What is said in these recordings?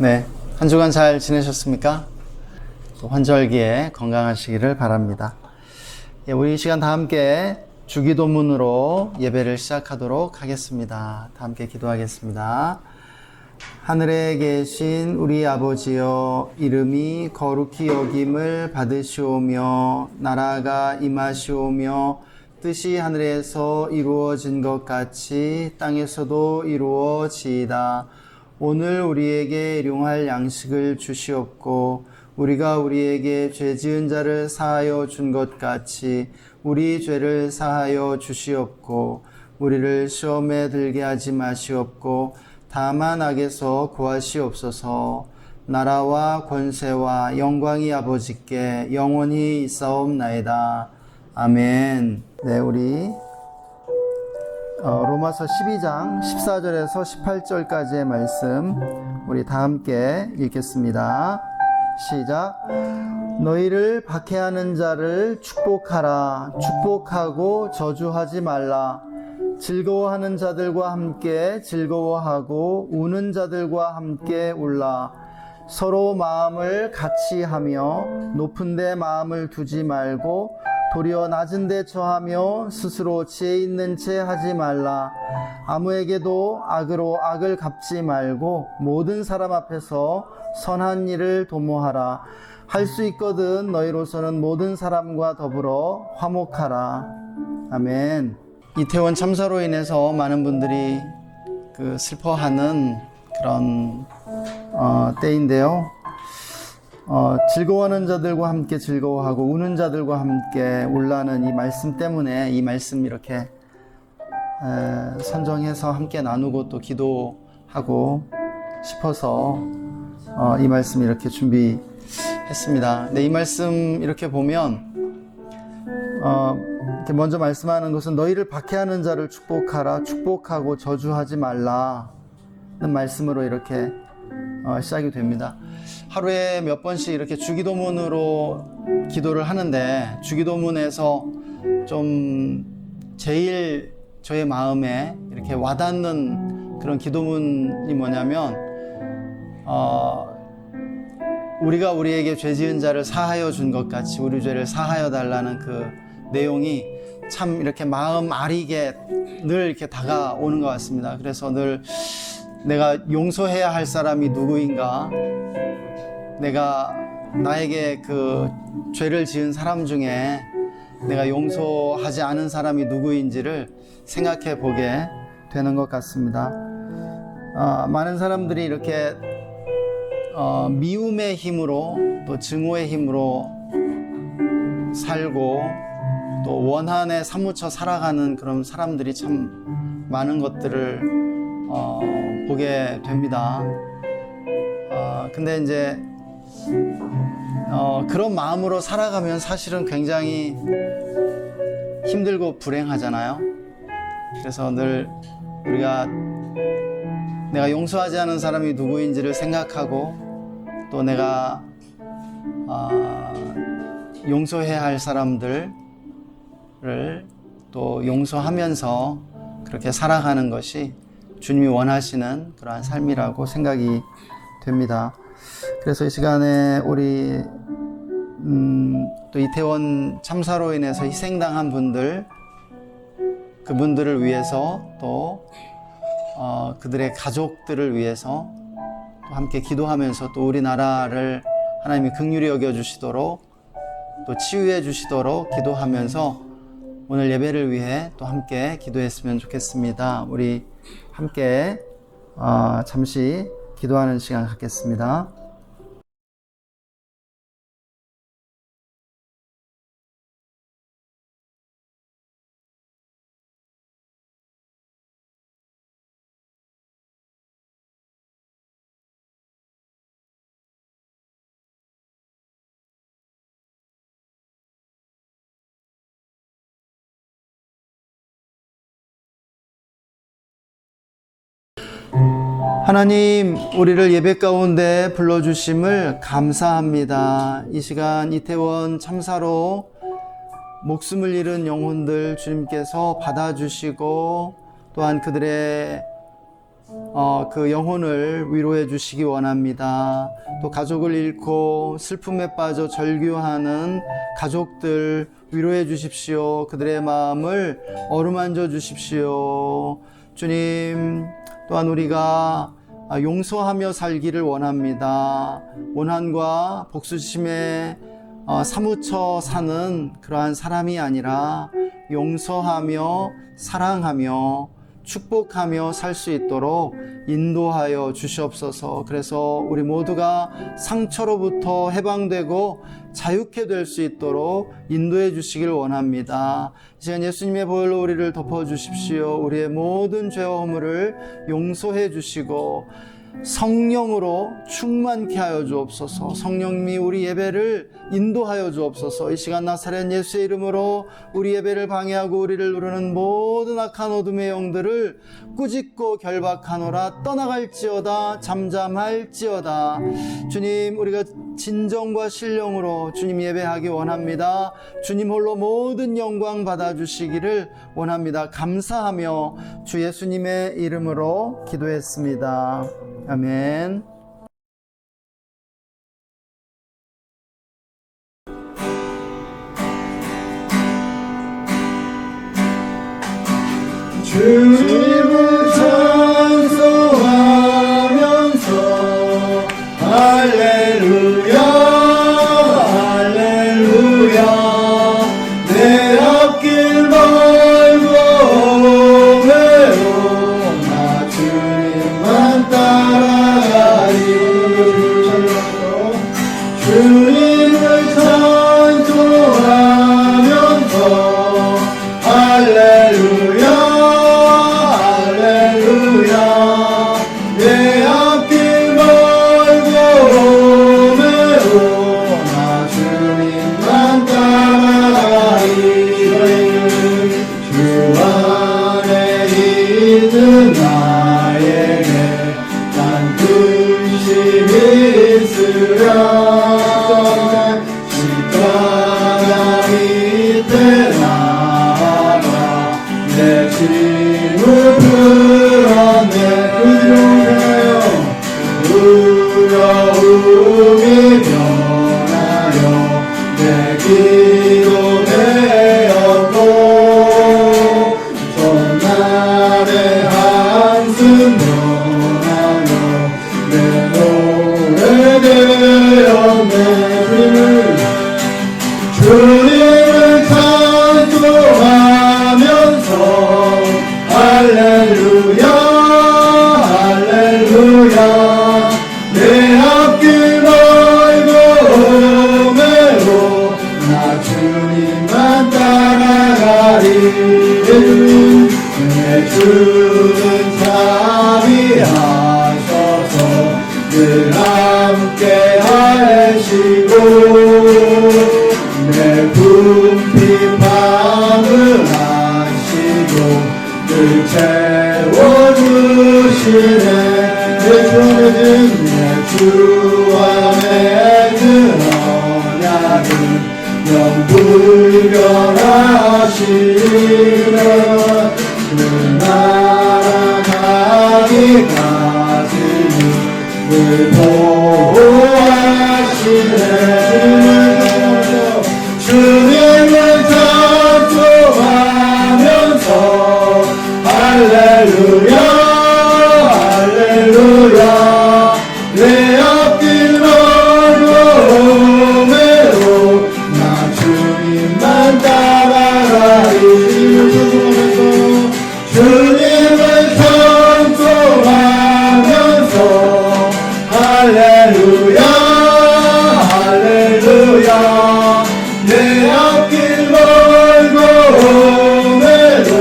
네, 한 주간 잘 지내셨습니까? 또 환절기에 건강하시기를 바랍니다. 예, 우리 이 시간 다 함께 주기도문으로 예배를 시작하도록 하겠습니다. 다 함께 기도하겠습니다. 하늘에 계신 우리 아버지여, 이름이 거룩히 여김을 받으시오며 나라가 임하시오며 뜻이 하늘에서 이루어진 것 같이 땅에서도 이루어지이다. 오늘 우리에게 일용할 양식을 주시옵고 우리가 우리에게 죄 지은 자를 사하여 준 것 같이 우리 죄를 사하여 주시옵고 우리를 시험에 들게 하지 마시옵고 다만 악에서 구하시옵소서. 나라와 권세와 영광이 아버지께 영원히 있사옵나이다. 아멘. 네, 우리 로마서 12장 14절에서 18절까지의 말씀 우리 다 함께 읽겠습니다. 시작. 너희를 박해하는 자를 축복하라. 축복하고 저주하지 말라. 즐거워하는 자들과 함께 즐거워하고 우는 자들과 함께 울라. 서로 마음을 같이 하며 높은 데 마음을 두지 말고 도리어 낮은 데 처하며 스스로 지혜 있는 채 하지 말라. 아무에게도 악으로 악을 갚지 말고 모든 사람 앞에서 선한 일을 도모하라. 할 수 있거든 너희로서는 모든 사람과 더불어 화목하라. 아멘. 이태원 참사로 인해서 많은 분들이 슬퍼하는 그런 때인데요. 즐거워하는 자들과 함께 즐거워하고 우는 자들과 함께 울라는 이 말씀 때문에 이 말씀 이렇게 선정해서 함께 나누고 또 기도하고 싶어서 이 말씀 이렇게 준비했습니다. 네, 이 말씀 이렇게 보면 이렇게 먼저 말씀하는 것은 너희를 박해하는 자를 축복하라. 축복하고 저주하지 말라는 말씀으로 이렇게 시작이 됩니다. 하루에 몇 번씩 이렇게 주기도문으로 기도를 하는데 주기도문에서 좀 제일 저의 마음에 이렇게 와닿는 그런 기도문이 뭐냐면 우리가 우리에게 죄 지은 자를 사하여 준 것 같이 우리 죄를 사하여 달라는 그 내용이 참 이렇게 마음 아리게 늘 이렇게 다가오는 것 같습니다. 그래서 늘 내가 용서해야 할 사람이 누구인가, 내가 나에게 그 죄를 지은 사람 중에 내가 용서하지 않은 사람이 누구인지를 생각해 보게 되는 것 같습니다. 많은 사람들이 이렇게 미움의 힘으로 또 증오의 힘으로 살고 또 원한에 사무쳐 살아가는 그런 사람들이 참 많은 것들을 보게 됩니다. 근데 이제 그런 마음으로 살아가면 사실은 굉장히 힘들고 불행하잖아요. 그래서 늘 우리가 내가 용서하지 않은 사람이 누구인지를 생각하고 또 내가 용서해야 할 사람들을 또 용서하면서 그렇게 살아가는 것이 주님이 원하시는 그러한 삶이라고 생각이 됩니다. 그래서 이 시간에 우리 또 이태원 참사로 인해서 희생당한 분들, 그분들을 위해서 또 그들의 가족들을 위해서 또 함께 기도하면서 또 우리나라를 하나님이 긍휼히 여겨주시도록 또 치유해 주시도록 기도하면서 오늘 예배를 위해 또 함께 기도했으면 좋겠습니다. 우리 함께 잠시 기도하는 시간 갖겠습니다. 하나님, 우리를 예배 가운데 불러주심을 감사합니다. 이 시간 이태원 참사로 목숨을 잃은 영혼들 주님께서 받아주시고 또한 그들의 그 영혼을 위로해 주시기 원합니다. 또 가족을 잃고 슬픔에 빠져 절규하는 가족들 위로해 주십시오. 그들의 마음을 어루만져 주십시오. 주님, 또한 우리가 용서하며 살기를 원합니다. 원한과 복수심에 사무쳐 사는 그러한 사람이 아니라 용서하며 사랑하며 축복하며 살 수 있도록 인도하여 주시옵소서. 그래서 우리 모두가 상처로부터 해방되고 자유케 될 수 있도록 인도해 주시길 원합니다. 이 시간 예수님의 보혈로 우리를 덮어 주십시오. 우리의 모든 죄와 허물을 용서해 주시고 성령으로 충만케 하여 주옵소서. 성령님이 우리 예배를 인도하여 주옵소서. 이 시간 나사렛 예수의 이름으로 우리 예배를 방해하고 우리를 누르는 모든 악한 어둠의 영들을 꾸짖고 결박하노라. 떠나갈지어다. 잠잠할지어다. 주님, 우리가 진정과 신령으로 주님 예배하기 원합니다. 주님 홀로 모든 영광 받아주시기를 원합니다. 감사하며 주 예수님의 이름으로 기도했습니다. 아멘. 주님을 찬송하면서 할렐루야 할렐루야 내 앞길 멀고 외로나 주님만 따라가리. 주님을 찬송하면서 할렐루야 할렐루야 내 앞길 멀고 외로나 주님만 따라가리. 주 안에 있는 나에게 난 근심이 있으랴. 십자가 밑에 나가 내 짐을 풀었네. 두려움이 변하여 내 기도 되었고 전날의 한숨 변하여 내 노래 되었네. 주님을 찬송하면서 할렐루야 할렐루야 내 앞길 멀고 외로 나 주님만 따라가리. 내 주는 자비하셔서 늘 함께 하시고 내 품비 밤을 하시고 늘 채워주시네. 내 주 안에 든 언약은 영불변하시네. 그 날아가기까지는 늘 보호하시네. 주님을 찬송하면서 할렐루야 할렐루야 내 앞길 멀고 외로 나 주님만 따라가리. 주님을 찬송하면서 할렐루야 할렐루야 내 앞길 멀고 외로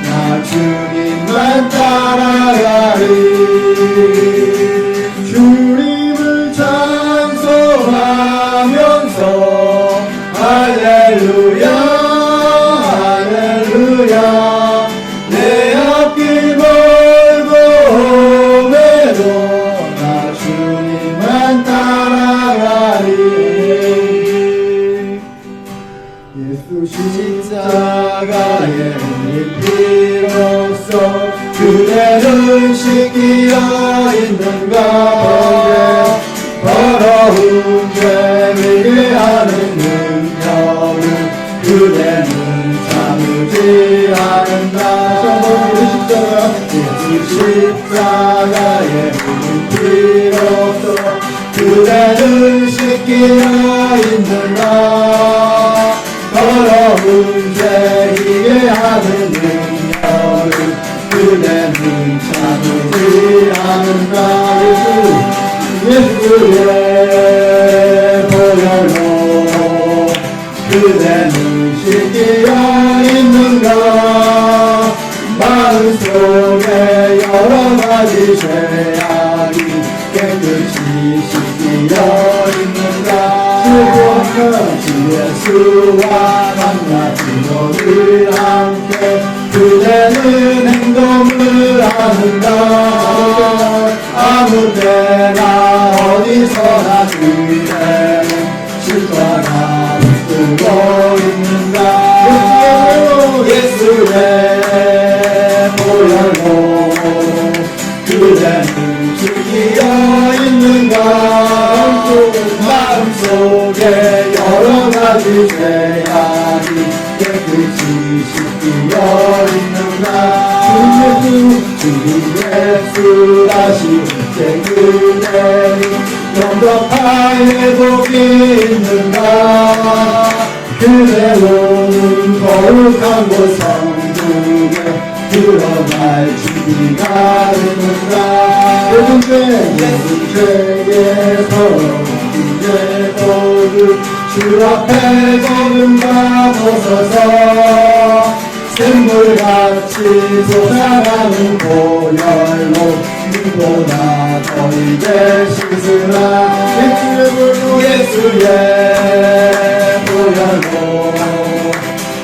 나 주님만 따라가리. 주님을 찬송하면서 할렐루야 할렐루야 내 앞길 멀고 외로 나 주님만 따라가리. 그대는 씻기려 있는가 더러운 죄이게 하는 능력을 그대는 참지 않는가 예수의 보혈로 그대는 씻기려 있는가 마음속에 여러가지 죄악이 깨끗이 씻기려 있는가 슬퍼하는 예수와 만나는 너를 함께 그대는 행동을 하는가 아무데나 어디서나 그대는 실과가 붙들고 있는가 예수의 보혈로 그대는 지키어 있는가 마음속에 여러가지 죄악이 깨끗이 씻기어 있는가 주님 예수 다시 이제 그대는 영접하에 복이 있는가 그대로는 거룩한 곳 성중에 드러날 준비가 되는가 예수 죄의 서러운 죄도를 주 앞에 거듭나 벗어서 샘물같이 솟아나는 보혈로 눈보다 더 이제 씻으라 예수의 보혈로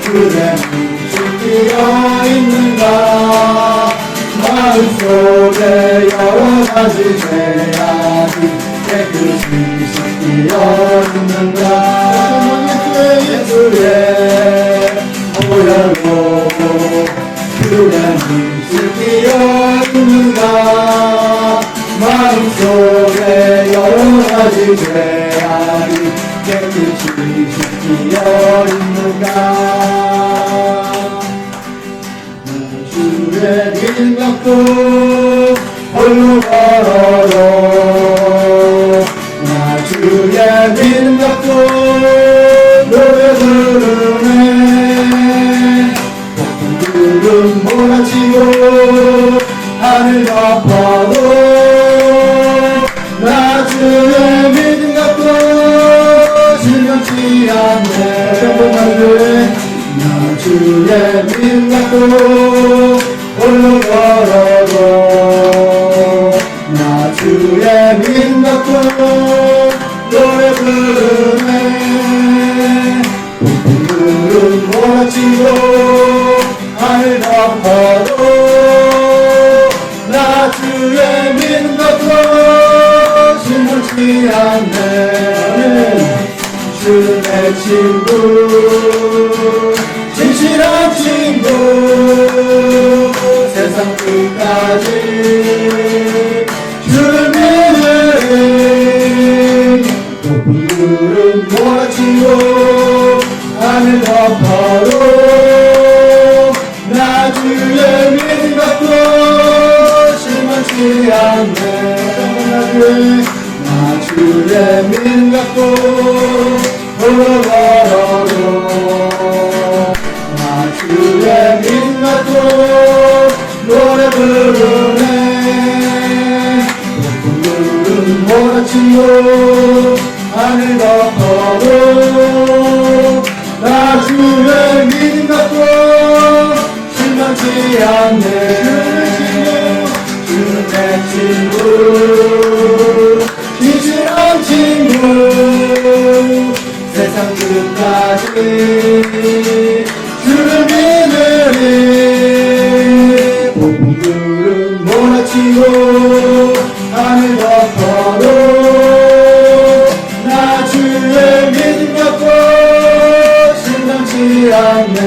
그대는 씻기어 있는가 마음속에 여러가지 죄악이 깨끗이 씻기어 있는가 예수의 보혈로 그대는 씻기어 있는가 마음속에 여러가지 죄악이 깨끗이 씻기어 있는가 주의 길 갖고 홀로 걸어도 나 주의 길 갖고 노래 부르네 높은 구름 몰아치고 하늘 덮어도 나 주의 믿음 갖고 실망치 않네 나 주의 믿음 갖고 홀로 걸어도 나 주의 믿음 갖고 노래 부르네 높은 구름 몰아치고 하늘 덮어도 나 주의 믿음 갖고 실망치 않네 주는 내 친구 진실한 친구 세상 끝까지 주를 믿으리 높은 구름 몰아치고 하늘 덮어도 나 주의 믿음 갖고 실망치 않네 나 주의 믿음 갖고 홀로 걸어도 나 주의 믿음 갖고 노래 부르네 높은 구름 몰아치고 하늘 덮어도 나 주의 믿음 갖고 실망치 않네 주는 내 친구 진실한 친구 세상 끝까지 주를 믿으리 높은 구름 몰아치고 하늘 덮어도 나 주의 믿음 갖고 실망치 않네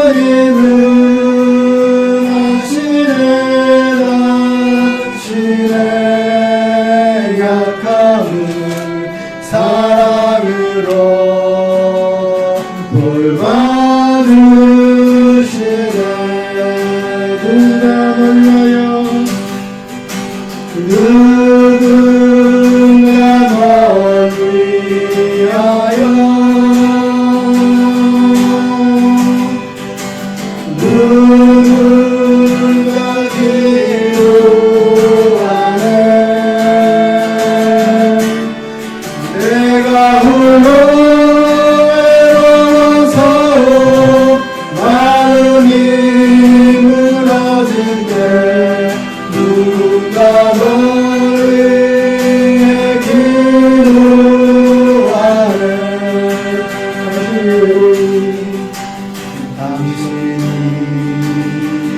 하시네 당신의 약함을 사랑으로 돌봐주시네 누군가 널 위하여 누군가 기도하네 내가 홀로 외로워서 마음이 무너질 때 누군가 널 위해 기도하네 당신이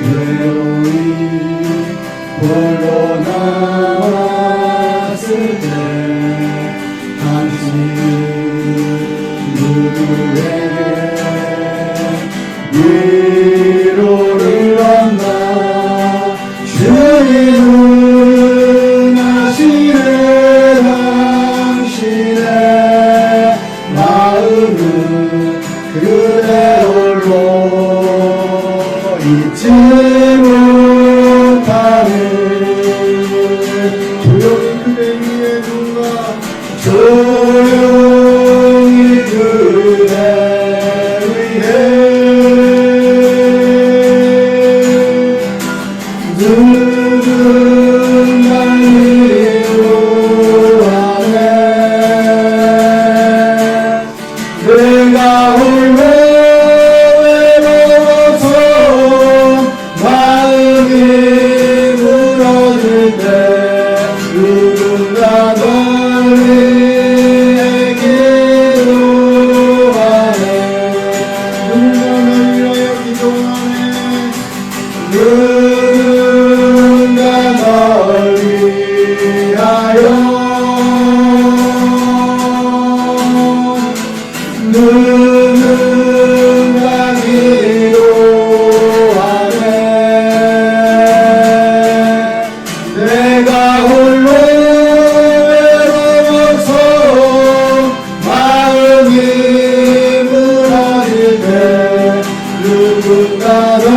외로이 홀로 남았을 때 당신은 누구에게 위로를 얻나 주님은 아시네 당신의 마음은 그대 홀로 잊지 못하네 조용히 그대 위에 누가 조용히 그대 위에 누군가 위로하네 내가 홀로 외로워서 마음이 무너질 때 누군가 널 위해 기도하네 누군가 널 위하여 기도하네 누군가 널 위하여 누군가 기도하네 내가 홀로 외로워서 마음이 무너질 때 누군가 널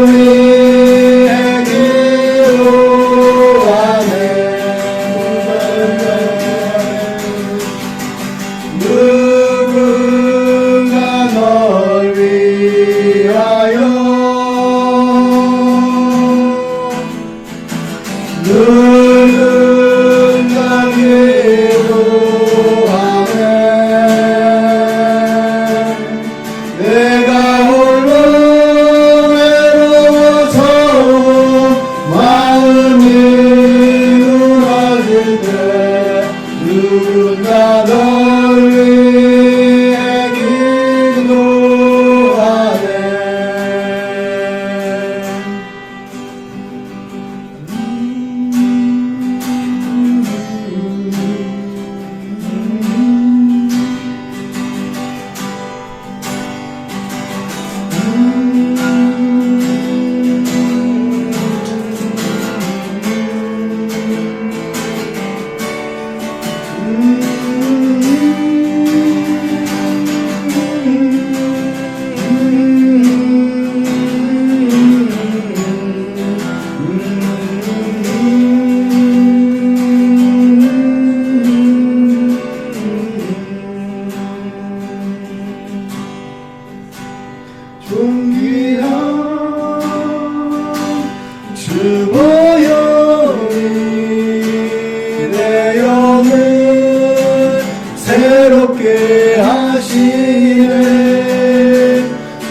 위해 기도하네 누군가 널 위하여 누군가 기도하네 내가 홀로 외로워서 마음이 무너질 때 누군가 널 위해 기도하네 주보혈이 내 영을 새롭게 하시네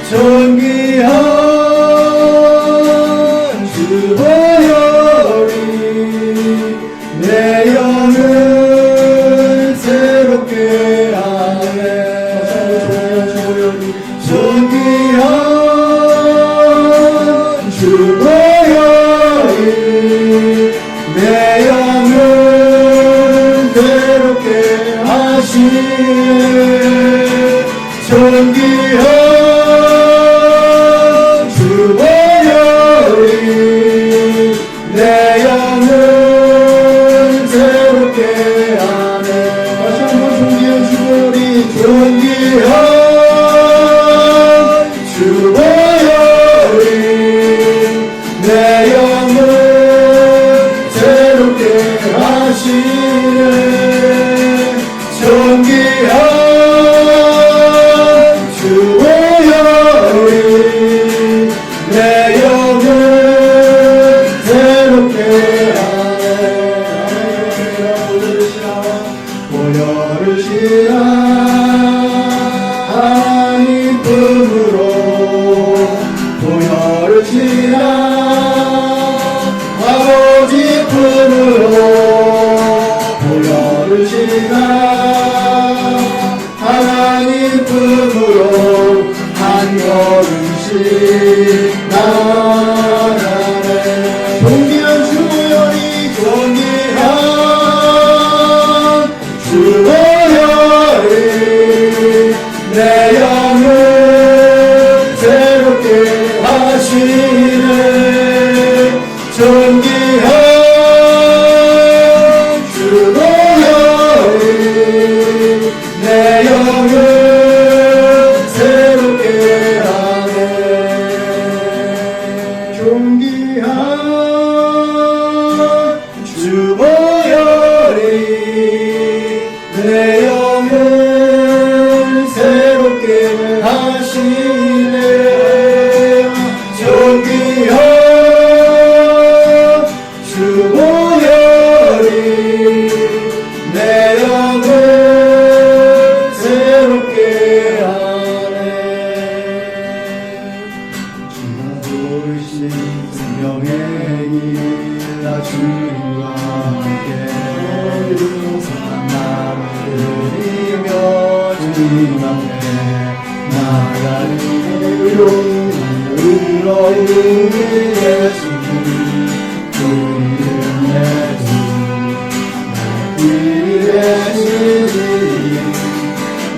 존귀한 주보혈이 내 영을 새롭게 하네 존귀한 주보혈이 내 영을 괴롭게 하시네 존귀한 부르시라 아버지 품으로 보여주시라 하나님 품으로 한 걸음씩 나아가네 존귀한 주보혈이 존귀한 주보혈이 내 영을 새롭게 하시네 존귀한 주보혈이 내 영을 새롭게 하네 존귀한 주보혈이 내 영을 새롭게 하시네 존귀한 주보혈이 내 영을 새롭게 하네 주가 보이신 생명의 길 나 주님과 함께 선한 마음을 드리며 주님 앞에 나아가는 의로움이 예수님 주님 예수 나의 길 예수님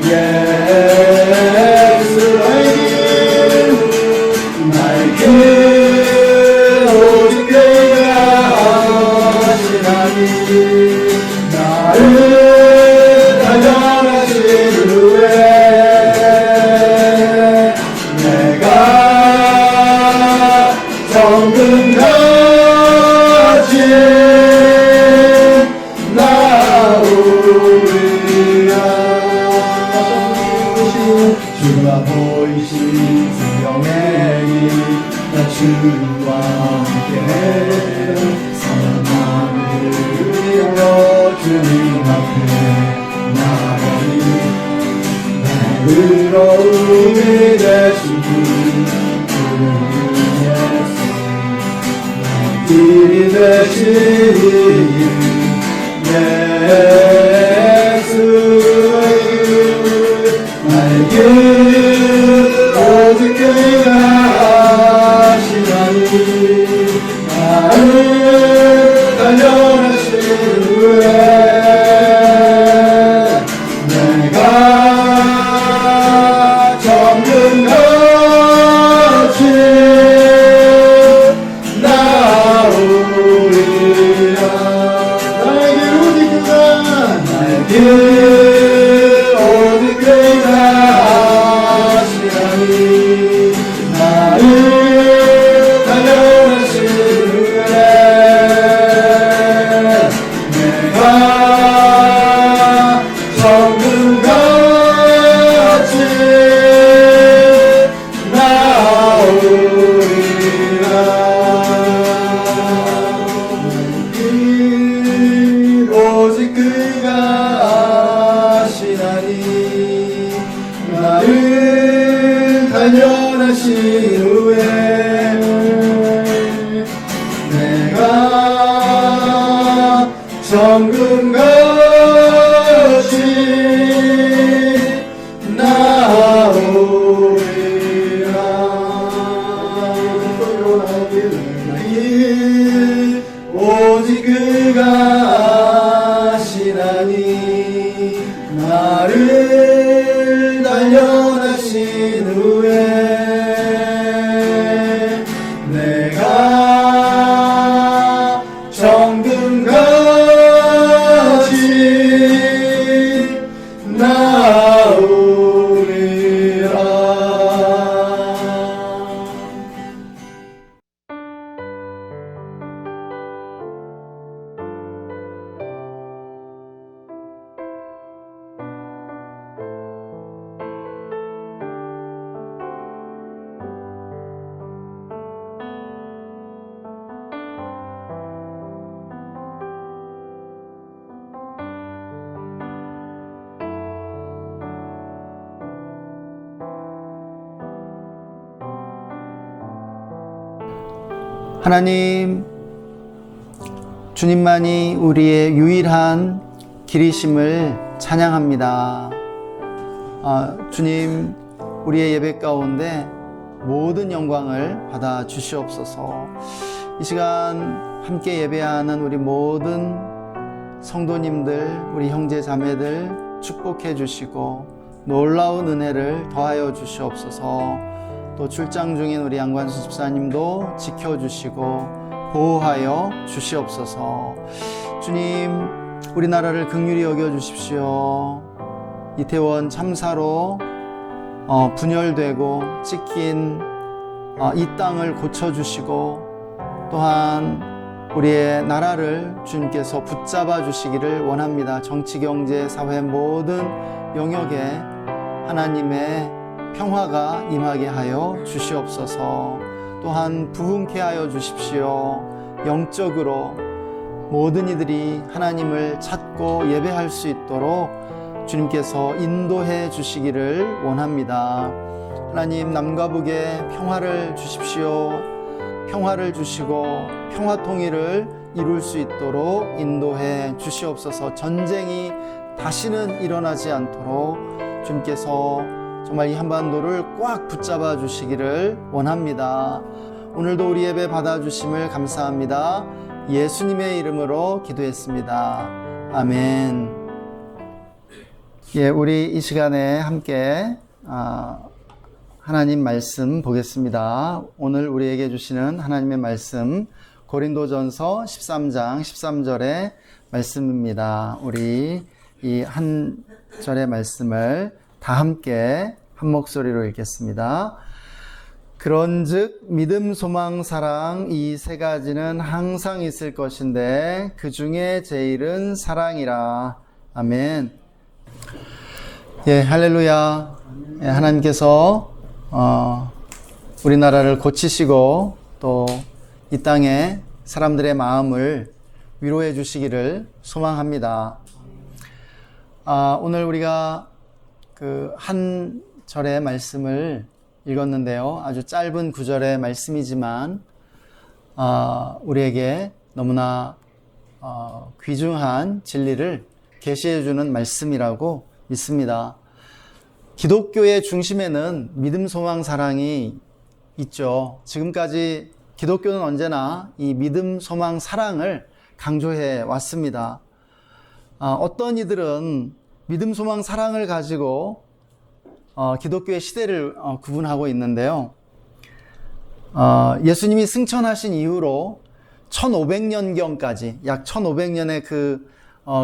예수 나의 길 오직 그가 하시나니 나를 단련하신 후에 내가 정금같이 나오리라 주가 보이신 생명의 길 나 주님과 함께 선한 마음을 드리며 주님 앞에 나아가니 내 의로움이 되신 분 주님 예수 나의 길이 되신 예수 나의 길 오직 그가 하시나니 나를 단련하신 후에 내가 정금같이 나오리라 나의 길 오직 그가 나의 길 오직 그가 하시나니 나를 단련하신 후에 내가 정금같이 나오리라 길 오직 그가 하시나니 나를 단련하신 후에 내가 정금같이 나오리라 오직 그가 하시나니 나를 단련하신 후에 하나님, 주님만이 우리의 유일한 길이심을 찬양합니다. 주님, 우리의 예배 가운데 모든 영광을 받아 주시옵소서. 이 시간 함께 예배하는 우리 모든 성도님들, 우리 형제 자매들 축복해 주시고 놀라운 은혜를 더하여 주시옵소서. 또 출장 중인 우리 양관수 집사님도 지켜주시고 보호하여 주시옵소서. 주님, 우리나라를 긍휼히 여겨주십시오. 이태원 참사로 분열되고 찍힌 이 땅을 고쳐주시고 또한 우리의 나라를 주님께서 붙잡아 주시기를 원합니다. 정치, 경제, 사회 모든 영역에 하나님의 평화가 임하게 하여 주시옵소서. 또한 부흥케 하여 주십시오. 영적으로 모든 이들이 하나님을 찾고 예배할 수 있도록 주님께서 인도해 주시기를 원합니다. 하나님, 남과 북에 평화를 주십시오. 평화를 주시고 평화 통일을 이룰 수 있도록 인도해 주시옵소서. 전쟁이 다시는 일어나지 않도록 주님께서 정말 이 한반도를 꽉 붙잡아 주시기를 원합니다. 오늘도 우리 예배 받아주심을 감사합니다. 예수님의 이름으로 기도했습니다. 아멘. 예, 우리 이 시간에 함께 하나님 말씀 보겠습니다. 오늘 우리에게 주시는 하나님의 말씀 고린도전서 13장 13절의 말씀입니다. 우리 이 한 절의 말씀을 다 함께 한 목소리로 읽겠습니다. 그런즉 믿음, 소망, 사랑 이 세 가지는 항상 있을 것인데 그 중에 제일은 사랑이라. 아멘. 예, 할렐루야. 예, 하나님께서 우리나라를 고치시고 또 이 땅에 사람들의 마음을 위로해 주시기를 소망합니다. 오늘 우리가 그 한 절의 말씀을 읽었는데요. 아주 짧은 구절의 말씀이지만 우리에게 너무나 귀중한 진리를 계시해 주는 말씀이라고 믿습니다. 기독교의 중심에는 믿음, 소망, 사랑이 있죠. 지금까지 기독교는 언제나 이 믿음, 소망, 사랑을 강조해 왔습니다. 어떤 이들은 믿음, 소망, 사랑을 가지고 기독교의 시대를 구분하고 있는데요. 예수님이 승천하신 이후로 1500년경까지 약 1500년의 그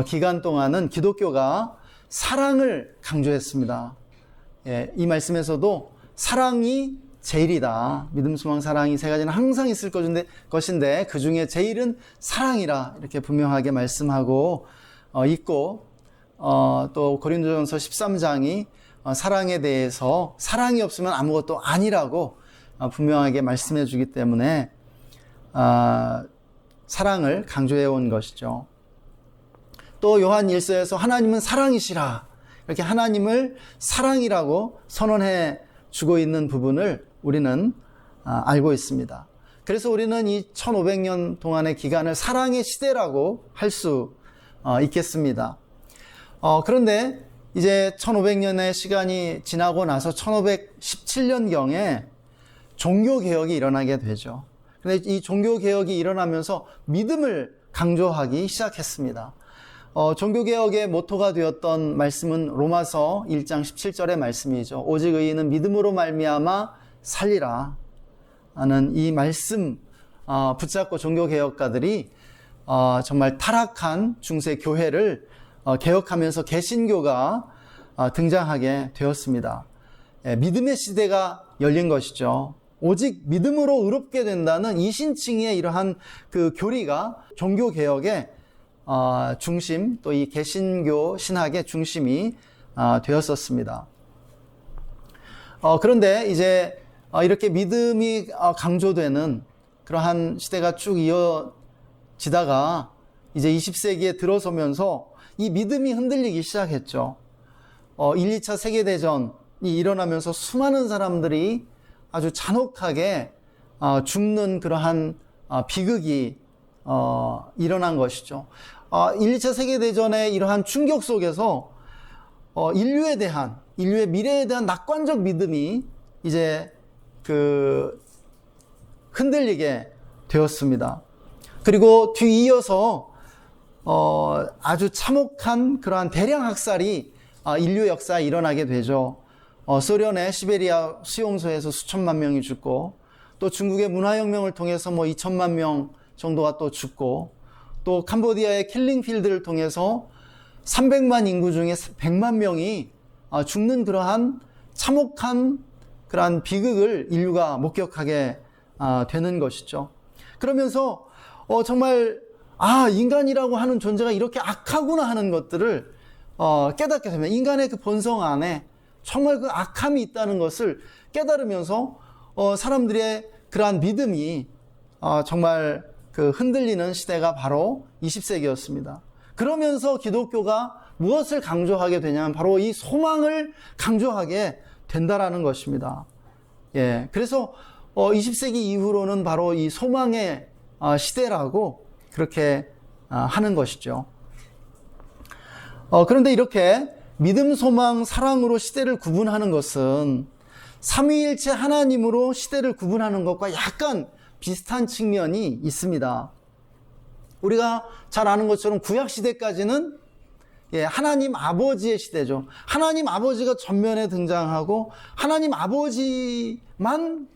기간 동안은 기독교가 사랑을 강조했습니다. 예, 이 말씀에서도 사랑이 제일이다. 믿음, 소망, 사랑이 세 가지는 항상 있을 것인데 그 중에 제일은 사랑이라 이렇게 분명하게 말씀하고 있고 또 고린도전서 13장이 사랑에 대해서 사랑이 없으면 아무것도 아니라고 분명하게 말씀해 주기 때문에 사랑을 강조해 온 것이죠. 또 요한 1서에서 하나님은 사랑이시라 이렇게 하나님을 사랑이라고 선언해 주고 있는 부분을 우리는 알고 있습니다. 그래서 우리는 이 1500년 동안의 기간을 사랑의 시대라고 할 수 있겠습니다. 그런데 이제 1500년의 시간이 지나고 나서 1517년경에 종교개혁이 일어나게 되죠. 그런데 이 종교개혁이 일어나면서 믿음을 강조하기 시작했습니다. 종교개혁의 모토가 되었던 말씀은 로마서 1장 17절의 말씀이죠. 오직 의인은 믿음으로 말미암아 살리라 하는 이 말씀 붙잡고 종교개혁가들이 정말 타락한 중세 교회를 개혁하면서 개신교가 등장하게 되었습니다. 믿음의 시대가 열린 것이죠. 오직 믿음으로 의롭게 된다는 이신칭의 이러한 그 교리가 종교개혁의 중심, 또 이 개신교 신학의 중심이 되었었습니다. 그런데 이제 이렇게 믿음이 강조되는 그러한 시대가 쭉 이어지다가 이제 20세기에 들어서면서 이 믿음이 흔들리기 시작했죠. 1, 2차 세계대전이 일어나면서 수많은 사람들이 아주 잔혹하게 죽는 그러한 비극이 일어난 것이죠. 1, 2차 세계대전의 이러한 충격 속에서 인류의 미래에 대한 낙관적 믿음이 이제 흔들리게 되었습니다. 그리고 뒤이어서 아주 참혹한 그러한 대량 학살이 인류 역사에 일어나게 되죠. 소련의 시베리아 수용소에서 수천만 명이 죽고, 또 중국의 문화혁명을 통해서 2천만 명 정도가 또 죽고, 또 캄보디아의 킬링필드를 통해서 300만 인구 중에 100만 명이 죽는 그러한 참혹한 그러한 비극을 인류가 목격하게 되는 것이죠. 그러면서 정말 인간이라고 하는 존재가 이렇게 악하구나 하는 것들을 깨닫게 됩니다. 인간의 그 본성 안에 정말 그 악함이 있다는 것을 깨달으면서 사람들의 그러한 믿음이 정말 흔들리는 시대가 바로 20세기였습니다. 그러면서 기독교가 무엇을 강조하게 되냐면 바로 이 소망을 강조하게 된다라는 것입니다. 예, 그래서 20세기 이후로는 바로 이 소망의 시대라고 그렇게 하는 것이죠. 그런데 이렇게 믿음, 소망, 사랑으로 시대를 구분하는 것은 삼위일체 하나님으로 시대를 구분하는 것과 약간 비슷한 측면이 있습니다. 우리가 잘 아는 것처럼 구약시대까지는 하나님 아버지의 시대죠. 하나님 아버지가 전면에 등장하고 하나님 아버지만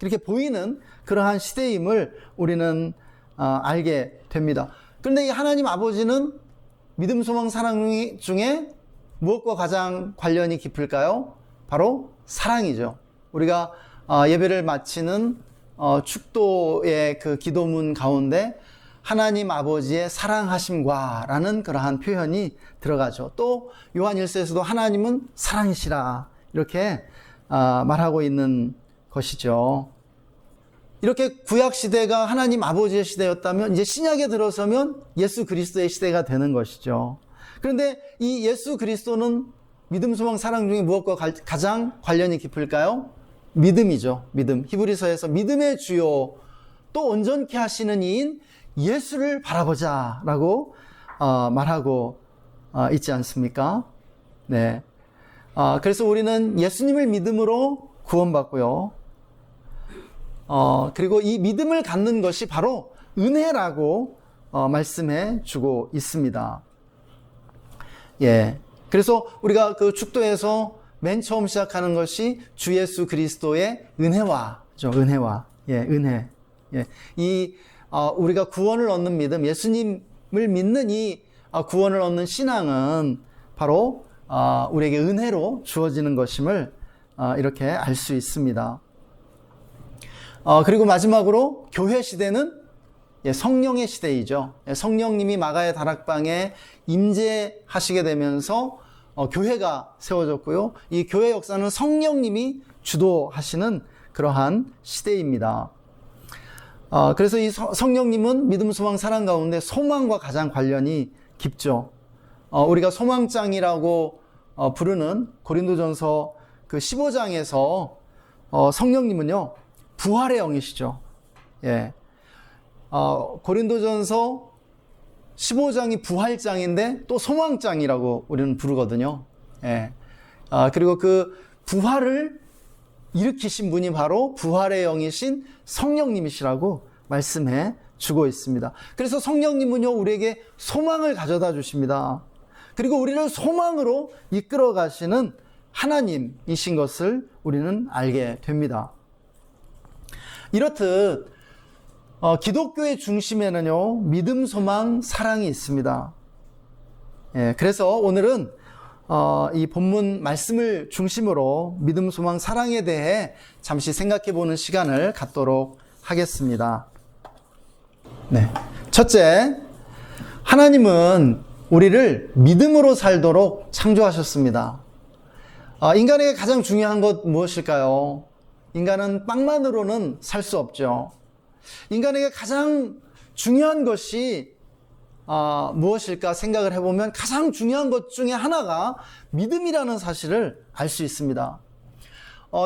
이렇게 보이는 그러한 시대임을 우리는 알게 됩니다. 그런데 이 하나님 아버지는 믿음, 소망, 사랑 중에 무엇과 가장 관련이 깊을까요? 바로 사랑이죠. 우리가 예배를 마치는 축도의 그 기도문 가운데 하나님 아버지의 사랑하심과 라는 그러한 표현이 들어가죠. 또 요한 1서에서도 하나님은 사랑이시라 이렇게 말하고 있는 것이죠. 이렇게 구약 시대가 하나님 아버지의 시대였다면 이제 신약에 들어서면 예수 그리스도의 시대가 되는 것이죠. 그런데 이 예수 그리스도는 믿음, 소망, 사랑 중에 무엇과 가장 관련이 깊을까요? 믿음이죠. 믿음. 히브리서에서 믿음의 주요 또 온전케 하시는 이인 예수를 바라보자 라고 말하고 있지 않습니까? 네. 그래서 우리는 예수님을 믿음으로 구원받고요. 그리고 이 믿음을 갖는 것이 바로 은혜라고 말씀해 주고 있습니다. 예. 그래서 우리가 그 축도에서 맨 처음 시작하는 것이 주 예수 그리스도의 은혜와죠. 은혜와. 예, 은혜. 예. 우리가 구원을 얻는 믿음, 예수님을 믿는 이 구원을 얻는 신앙은 바로 우리에게 은혜로 주어지는 것임을 이렇게 알 수 있습니다. 그리고 마지막으로 교회 시대는 성령의 시대이죠. 성령님이 마가의 다락방에 임재하시게 되면서 교회가 세워졌고요. 이 교회 역사는 성령님이 주도하시는 그러한 시대입니다. 그래서 이 성령님은 믿음, 소망, 사랑 가운데 소망과 가장 관련이 깊죠. 우리가 소망장이라고 부르는 고린도전서 그 15장에서 성령님은요 부활의 영이시죠. 예. 고린도전서 15장이 부활장인데 또 소망장이라고 우리는 부르거든요. 예. 그리고 그 부활을 일으키신 분이 바로 부활의 영이신 성령님이시라고 말씀해 주고 있습니다. 그래서 성령님은요 우리에게 소망을 가져다 주십니다. 그리고 우리를 소망으로 이끌어 가시는 하나님이신 것을 우리는 알게 됩니다. 이렇듯 기독교의 중심에는요 믿음, 소망, 사랑이 있습니다. 예, 그래서 오늘은 이 본문 말씀을 중심으로 믿음, 소망, 사랑에 대해 잠시 생각해 보는 시간을 갖도록 하겠습니다. 네. 첫째, 하나님은 우리를 믿음으로 살도록 창조하셨습니다. 인간에게 가장 중요한 것 무엇일까요? 인간은 빵만으로는 살 수 없죠. 인간에게 가장 중요한 것이 무엇일까 생각을 해보면 가장 중요한 것 중에 하나가 믿음이라는 사실을 알 수 있습니다.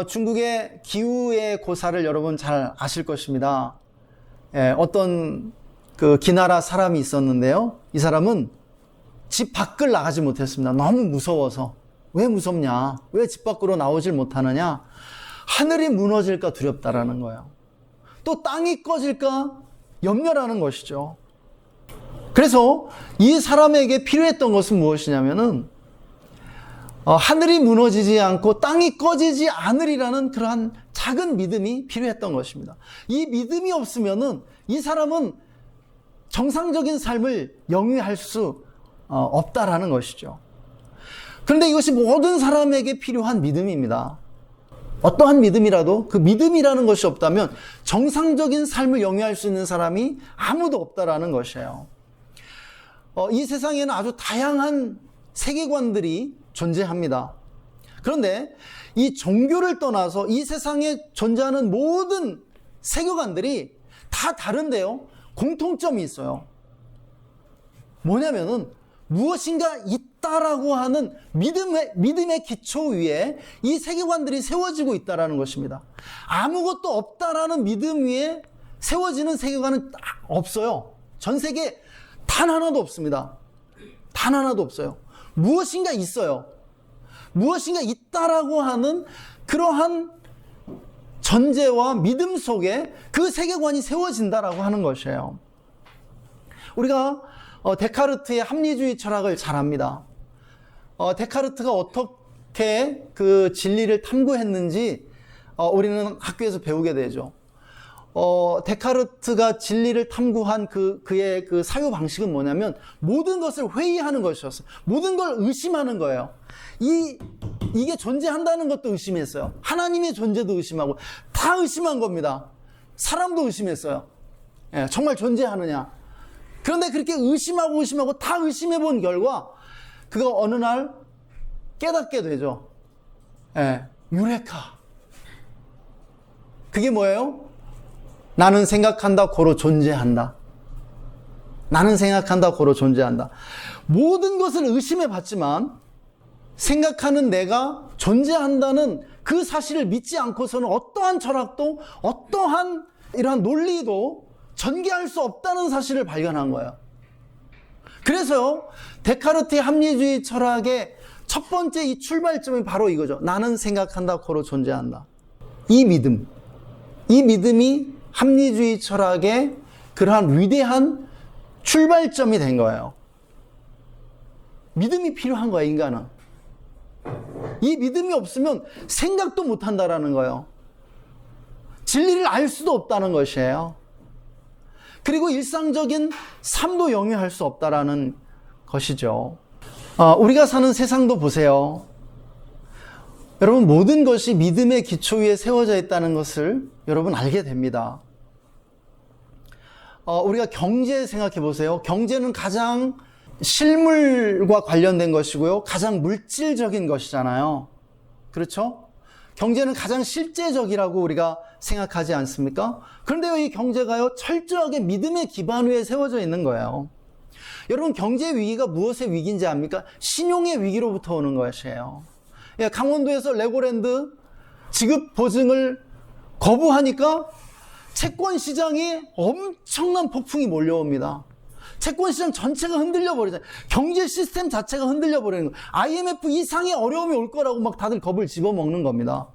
중국의 기후의 고사를 여러분 잘 아실 것입니다. 어떤 그 기나라 사람이 있었는데요. 이 사람은 집 밖을 나가지 못했습니다. 너무 무서워서. 왜 무섭냐? 왜 집 밖으로 나오질 못하느냐? 하늘이 무너질까 두렵다라는 거예요. 또 땅이 꺼질까 염려라는 것이죠. 그래서 이 사람에게 필요했던 것은 무엇이냐면은 하늘이 무너지지 않고 땅이 꺼지지 않으리라는 그러한 작은 믿음이 필요했던 것입니다. 이 믿음이 없으면은 이 사람은 정상적인 삶을 영위할 수 없다라는 것이죠. 그런데 이것이 모든 사람에게 필요한 믿음입니다. 어떠한 믿음이라도 그 믿음이라는 것이 없다면 정상적인 삶을 영위할 수 있는 사람이 아무도 없다라는 것이에요. 이 세상에는 아주 다양한 세계관들이 존재합니다. 그런데 이 종교를 떠나서 이 세상에 존재하는 모든 세계관들이 다 다른데요. 공통점이 있어요. 뭐냐면은 무엇인가 있다라고 하는 믿음의 기초 위에 이 세계관들이 세워지고 있다라는 것입니다. 아무것도 없다라는 믿음 위에 세워지는 세계관은 없어요. 전 세계 단 하나도 없습니다. 단 하나도 없어요. 무엇인가 있어요. 무엇인가 있다라고 하는 그러한 전제와 믿음 속에 그 세계관이 세워진다라고 하는 것이에요. 우리가 데카르트의 합리주의 철학을 잘 압니다. 데카르트가 어떻게 그 진리를 탐구했는지 우리는 학교에서 배우게 되죠. 데카르트가 진리를 탐구한 그의 그 사유 방식은 뭐냐면 모든 것을 회의하는 것이었어요. 모든 걸 의심하는 거예요. 이게 존재한다는 것도 의심했어요. 하나님의 존재도 의심하고 다 의심한 겁니다. 사람도 의심했어요. 예, 정말 존재하느냐. 그런데 그렇게 의심하고 다 의심해 본 결과 그가 어느 날 깨닫게 되죠. 예, 유레카. 그게 뭐예요? 나는 생각한다, 고로 존재한다. 나는 생각한다, 고로 존재한다. 모든 것을 의심해 봤지만 생각하는 내가 존재한다는 그 사실을 믿지 않고서는 어떠한 철학도 어떠한 이러한 논리도 전개할 수 없다는 사실을 발견한 거예요. 그래서 데카르트의 합리주의 철학의 첫 번째 이 출발점이 바로 이거죠. 나는 생각한다, 고로 존재한다. 이 믿음이 합리주의 철학의 그러한 위대한 출발점이 된 거예요. 믿음이 필요한 거예요, 인간은. 이 믿음이 없으면 생각도 못 한다라는 거예요. 진리를 알 수도 없다는 것이에요. 그리고 일상적인 삶도 영위할 수 없다라는 것이죠. 우리가 사는 세상도 보세요. 여러분, 모든 것이 믿음의 기초 위에 세워져 있다는 것을 여러분 알게 됩니다. 우리가 경제 생각해 보세요. 경제는 가장 실물과 관련된 것이고요. 가장 물질적인 것이잖아요. 그렇죠? 경제는 가장 실제적이라고 우리가 생각하지 않습니까? 그런데요, 이 경제가요, 철저하게 믿음의 기반 위에 세워져 있는 거예요. 여러분, 경제 위기가 무엇의 위기인지 압니까? 신용의 위기로부터 오는 것이에요. 예, 강원도에서 레고랜드 지급 보증을 거부하니까 채권 시장이 엄청난 폭풍이 몰려옵니다. 채권 시장 전체가 흔들려 버리잖아요. 경제 시스템 자체가 흔들려 버리는 거예요. IMF 이상의 어려움이 올 거라고 막 다들 겁을 집어먹는 겁니다.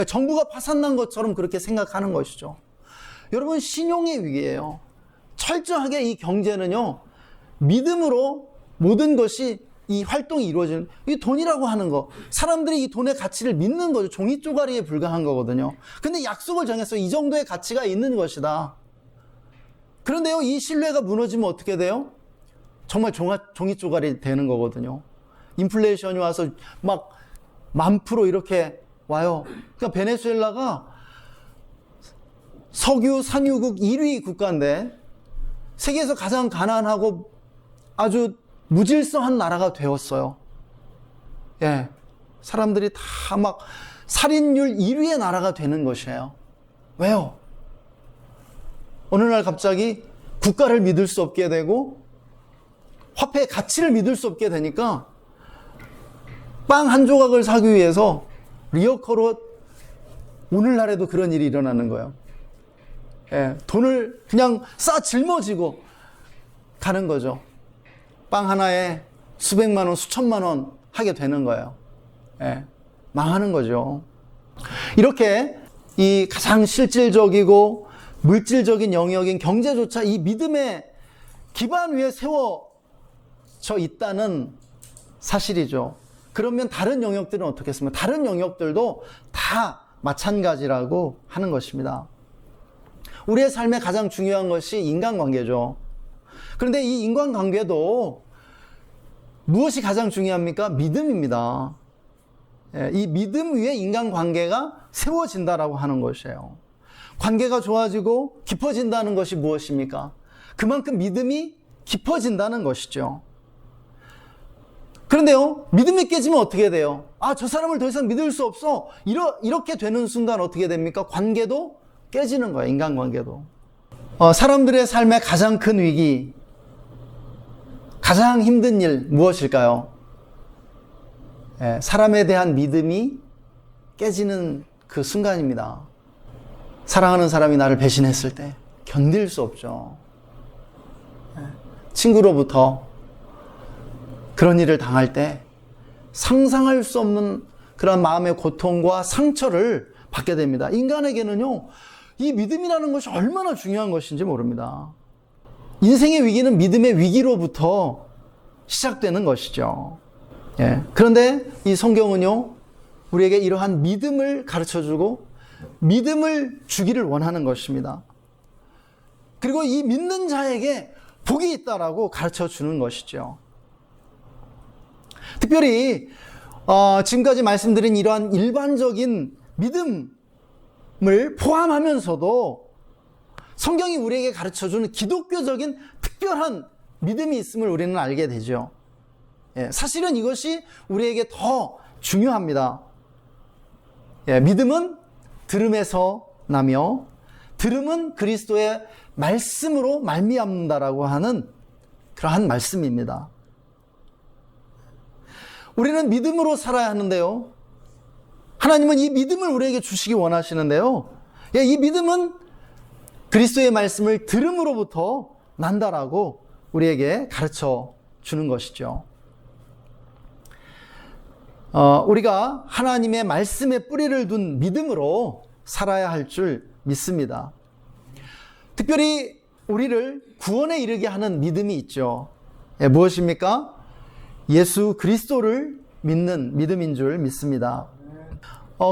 정부가 파산난 것처럼 그렇게 생각하는 것이죠. 여러분, 신용의 위기예요. 철저하게 이 경제는요, 믿음으로 모든 것이 이 활동이 이루어지는, 이 돈이라고 하는 거, 사람들이 이 돈의 가치를 믿는 거죠. 종이 쪼가리에 불과한 거거든요. 근데 약속을 정해서 이 정도의 가치가 있는 것이다. 그런데요, 이 신뢰가 무너지면 어떻게 돼요? 정말 종이 쪼가리 되는 거거든요. 인플레이션이 와서 막 1000% 이렇게 와요. 그러니까 베네수엘라가 석유 산유국 1위 국가인데 세계에서 가장 가난하고 아주 무질서한 나라가 되었어요. 예. 사람들이 다 막 살인율 1위의 나라가 되는 것이에요. 왜요? 어느 날 갑자기 국가를 믿을 수 없게 되고 화폐의 가치를 믿을 수 없게 되니까 빵 한 조각을 사기 위해서 리어커로 오늘날에도 그런 일이 일어나는 거예요. 돈을 그냥 싸 짊어지고 가는 거죠. 빵 하나에 수백만 원, 수천만 원 하게 되는 거예요. 망하는 거죠. 이렇게 이 가장 실질적이고 물질적인 영역인 경제조차 이 믿음의 기반 위에 세워져 있다는 사실이죠. 그러면 다른 영역들은 어떻겠습니까? 다른 영역들도 다 마찬가지라고 하는 것입니다. 우리의 삶에 가장 중요한 것이 인간관계죠. 그런데 이 인간관계도 무엇이 가장 중요합니까? 믿음입니다. 이 믿음 위에 인간관계가 세워진다라고 하는 것이에요. 관계가 좋아지고 깊어진다는 것이 무엇입니까? 그만큼 믿음이 깊어진다는 것이죠. 그런데요, 믿음이 깨지면 어떻게 돼요? 저 사람을 더 이상 믿을 수 없어. 이렇게 되는 순간 어떻게 됩니까? 관계도 깨지는 거예요, 인간관계도. 사람들의 삶의 가장 큰 위기, 가장 힘든 일 무엇일까요? 사람에 대한 믿음이 깨지는 그 순간입니다. 사랑하는 사람이 나를 배신했을 때 견딜 수 없죠. 친구로부터 그런 일을 당할 때 상상할 수 없는 그런 마음의 고통과 상처를 받게 됩니다. 인간에게는요, 이 믿음이라는 것이 얼마나 중요한 것인지 모릅니다. 인생의 위기는 믿음의 위기로부터 시작되는 것이죠. 그런데 이 성경은요, 우리에게 이러한 믿음을 가르쳐주고 믿음을 주기를 원하는 것입니다. 그리고 이 믿는 자에게 복이 있다라고 가르쳐 주는 것이죠. 특별히 지금까지 말씀드린 이러한 일반적인 믿음을 포함하면서도 성경이 우리에게 가르쳐주는 기독교적인 특별한 믿음이 있음을 우리는 알게 되죠. 사실은 이것이 우리에게 더 중요합니다. 믿음은 들음에서 나며 들음은 그리스도의 말씀으로 말미암는다라고 하는 그러한 말씀입니다. 우리는 믿음으로 살아야 하는데요, 하나님은 이 믿음을 우리에게 주시기 원하시는데요, 이 믿음은 그리스도의 말씀을 들음으로부터 난다라고 우리에게 가르쳐 주는 것이죠. 우리가 하나님의 말씀에 뿌리를 둔 믿음으로 살아야 할 줄 믿습니다. 특별히 우리를 구원에 이르게 하는 믿음이 있죠. 무엇입니까? 예수 그리스도를 믿는 믿음인 줄 믿습니다.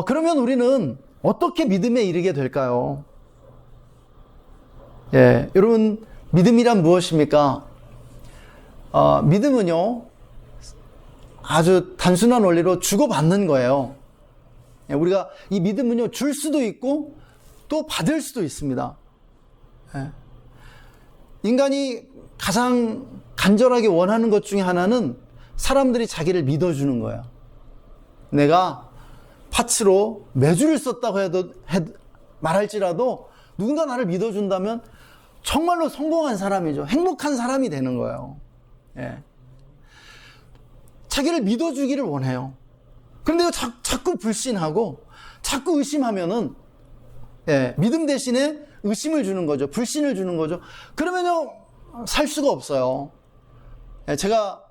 그러면 우리는 어떻게 믿음에 이르게 될까요? 여러분, 믿음이란 무엇입니까? 믿음은요, 아주 단순한 원리로 주고받는 거예요. 우리가 이 믿음은요, 줄 수도 있고 또 받을 수도 있습니다. 인간이 가장 간절하게 원하는 것 중에 하나는 사람들이 자기를 믿어주는 거예요. 내가 파츠로 매주를 썼다고 말할지라도 누군가 나를 믿어준다면 정말로 성공한 사람이죠. 행복한 사람이 되는 거예요. 자기를 믿어주기를 원해요. 그런데 자꾸 불신하고 자꾸 의심하면은 믿음 대신에 의심을 주는 거죠. 불신을 주는 거죠. 그러면요, 살 수가 없어요. 제가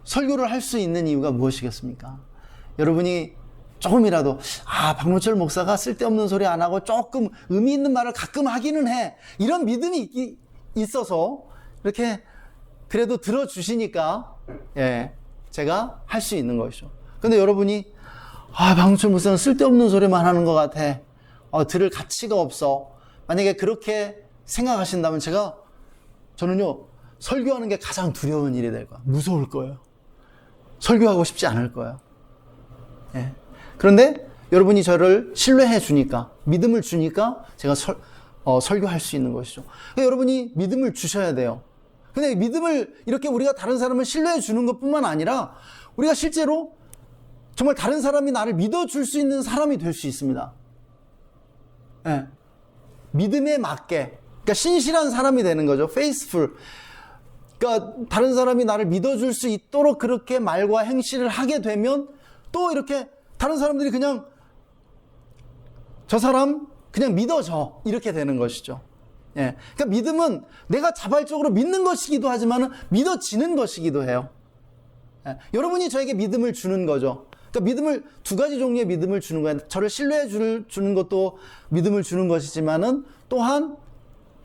설교를 할 수 있는 이유가 무엇이겠습니까? 여러분이 조금이라도 박노철 목사가 쓸데없는 소리 안 하고 조금 의미 있는 말을 가끔 하기는 해, 이런 믿음이 있어서 이렇게 그래도 들어주시니까 제가 할 수 있는 것이죠. 근데 여러분이 박노철 목사는 쓸데없는 소리만 하는 것 같아, 들을 가치가 없어, 만약에 그렇게 생각하신다면 저는요, 설교하는 게 가장 두려운 일이 될 거야. 무서울 거예요. 설교하고 싶지 않을 거예요. 그런데 여러분이 저를 신뢰해 주니까, 믿음을 주니까 제가 설교할 수 있는 것이죠. 그러니까 여러분이 믿음을 주셔야 돼요. 근데 믿음을 이렇게 우리가 다른 사람을 신뢰해 주는 것뿐만 아니라 우리가 실제로 정말 다른 사람이 나를 믿어줄 수 있는 사람이 될 수 있습니다. 믿음에 맞게, 그러니까 신실한 사람이 되는 거죠. faithful. 그러니까 다른 사람이 나를 믿어줄 수 있도록 그렇게 말과 행실을 하게 되면 또 이렇게 다른 사람들이 그냥 저 사람 그냥 믿어져. 이렇게 되는 것이죠. 예. 그러니까 믿음은 내가 자발적으로 믿는 것이기도 하지만 믿어지는 것이기도 해요. 예. 여러분이 저에게 믿음을 주는 거죠. 그러니까 믿음을, 두 가지 종류의 믿음을 주는 거예요. 저를 신뢰해 주는 것도 믿음을 주는 것이지만은 또한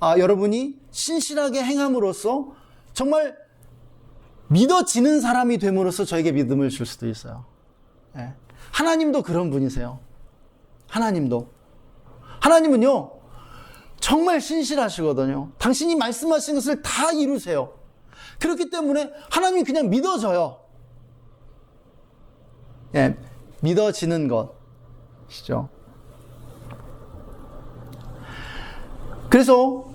여러분이 신실하게 행함으로써 정말 믿어지는 사람이 됨으로써 저에게 믿음을 줄 수도 있어요. 예. 하나님도 그런 분이세요. 하나님은요, 정말 신실하시거든요. 당신이 말씀하신 것을 다 이루세요. 그렇기 때문에 하나님이 그냥 믿어져요. 예, 믿어지는 것이죠. 그래서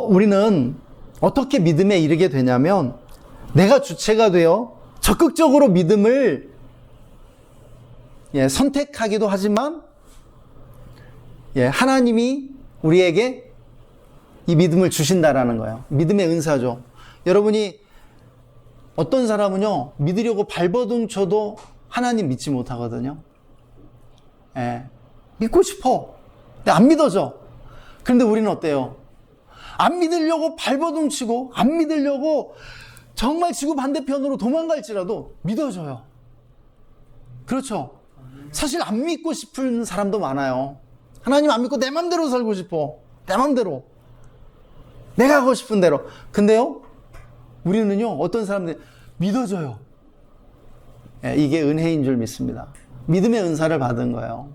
우리는 어떻게 믿음에 이르게 되냐면 내가 주체가 되어 적극적으로 믿음을 선택하기도 하지만 하나님이 우리에게 이 믿음을 주신다라는 거예요. 믿음의 은사죠. 여러분이 어떤 사람은요, 믿으려고 발버둥 쳐도 하나님 믿지 못하거든요. 믿고 싶어. 근데 안 믿어져. 그런데 우리는 어때요? 안 믿으려고 발버둥 치고, 안 믿으려고 정말 지구 반대편으로 도망갈지라도 믿어져요. 그렇죠? 사실 안 믿고 싶은 사람도 많아요. 하나님 안 믿고 내 맘대로 살고 싶어. 내 맘대로. 내가 하고 싶은 대로. 근데요, 우리는요, 어떤 사람들 믿어져요. 이게 은혜인 줄 믿습니다. 믿음의 은사를 받은 거예요.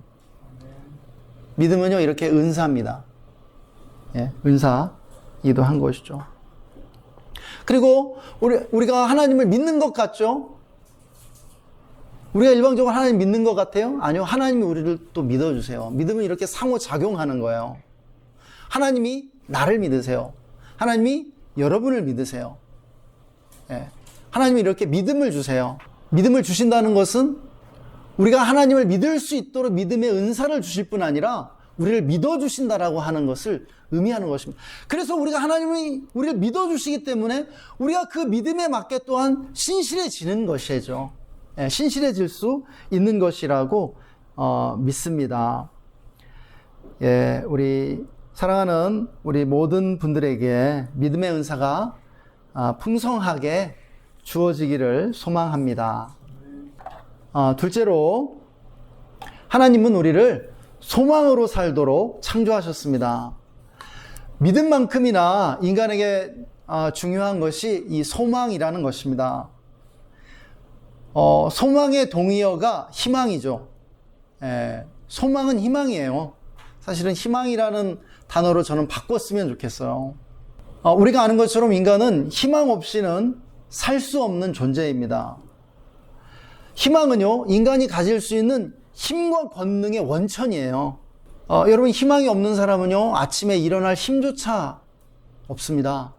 믿음은요, 이렇게 은사입니다. 은사이기도 한 것이죠. 그리고 우리가 하나님을 믿는 것 같죠? 우리가 일방적으로 하나님 믿는 것 같아요? 아니요. 하나님이 우리를 또 믿어주세요. 믿음은 이렇게 상호작용하는 거예요. 하나님이 나를 믿으세요. 하나님이 여러분을 믿으세요. 하나님이 이렇게 믿음을 주세요. 믿음을 주신다는 것은 우리가 하나님을 믿을 수 있도록 믿음의 은사를 주실 뿐 아니라 우리를 믿어주신다라고 하는 것을 의미하는 것입니다. 그래서 우리가 하나님이 우리를 믿어주시기 때문에 우리가 그 믿음에 맞게 또한 신실해지는 것이죠. 신실해질 수 있는 것이라고 믿습니다. 우리 사랑하는 우리 모든 분들에게 믿음의 은사가 풍성하게 주어지기를 소망합니다. 둘째로, 하나님은 우리를 소망으로 살도록 창조하셨습니다. 믿음만큼이나 인간에게 중요한 것이 이 소망이라는 것입니다. 소망의 동의어가 희망이죠. 소망은 희망이에요. 사실은 희망이라는 단어로 저는 바꿨으면 좋겠어요. 우리가 아는 것처럼 인간은 희망 없이는 살 수 없는 존재입니다. 희망은요, 인간이 가질 수 있는 힘과 권능의 원천이에요. 여러분, 희망이 없는 사람은요, 아침에 일어날 힘조차 없습니다.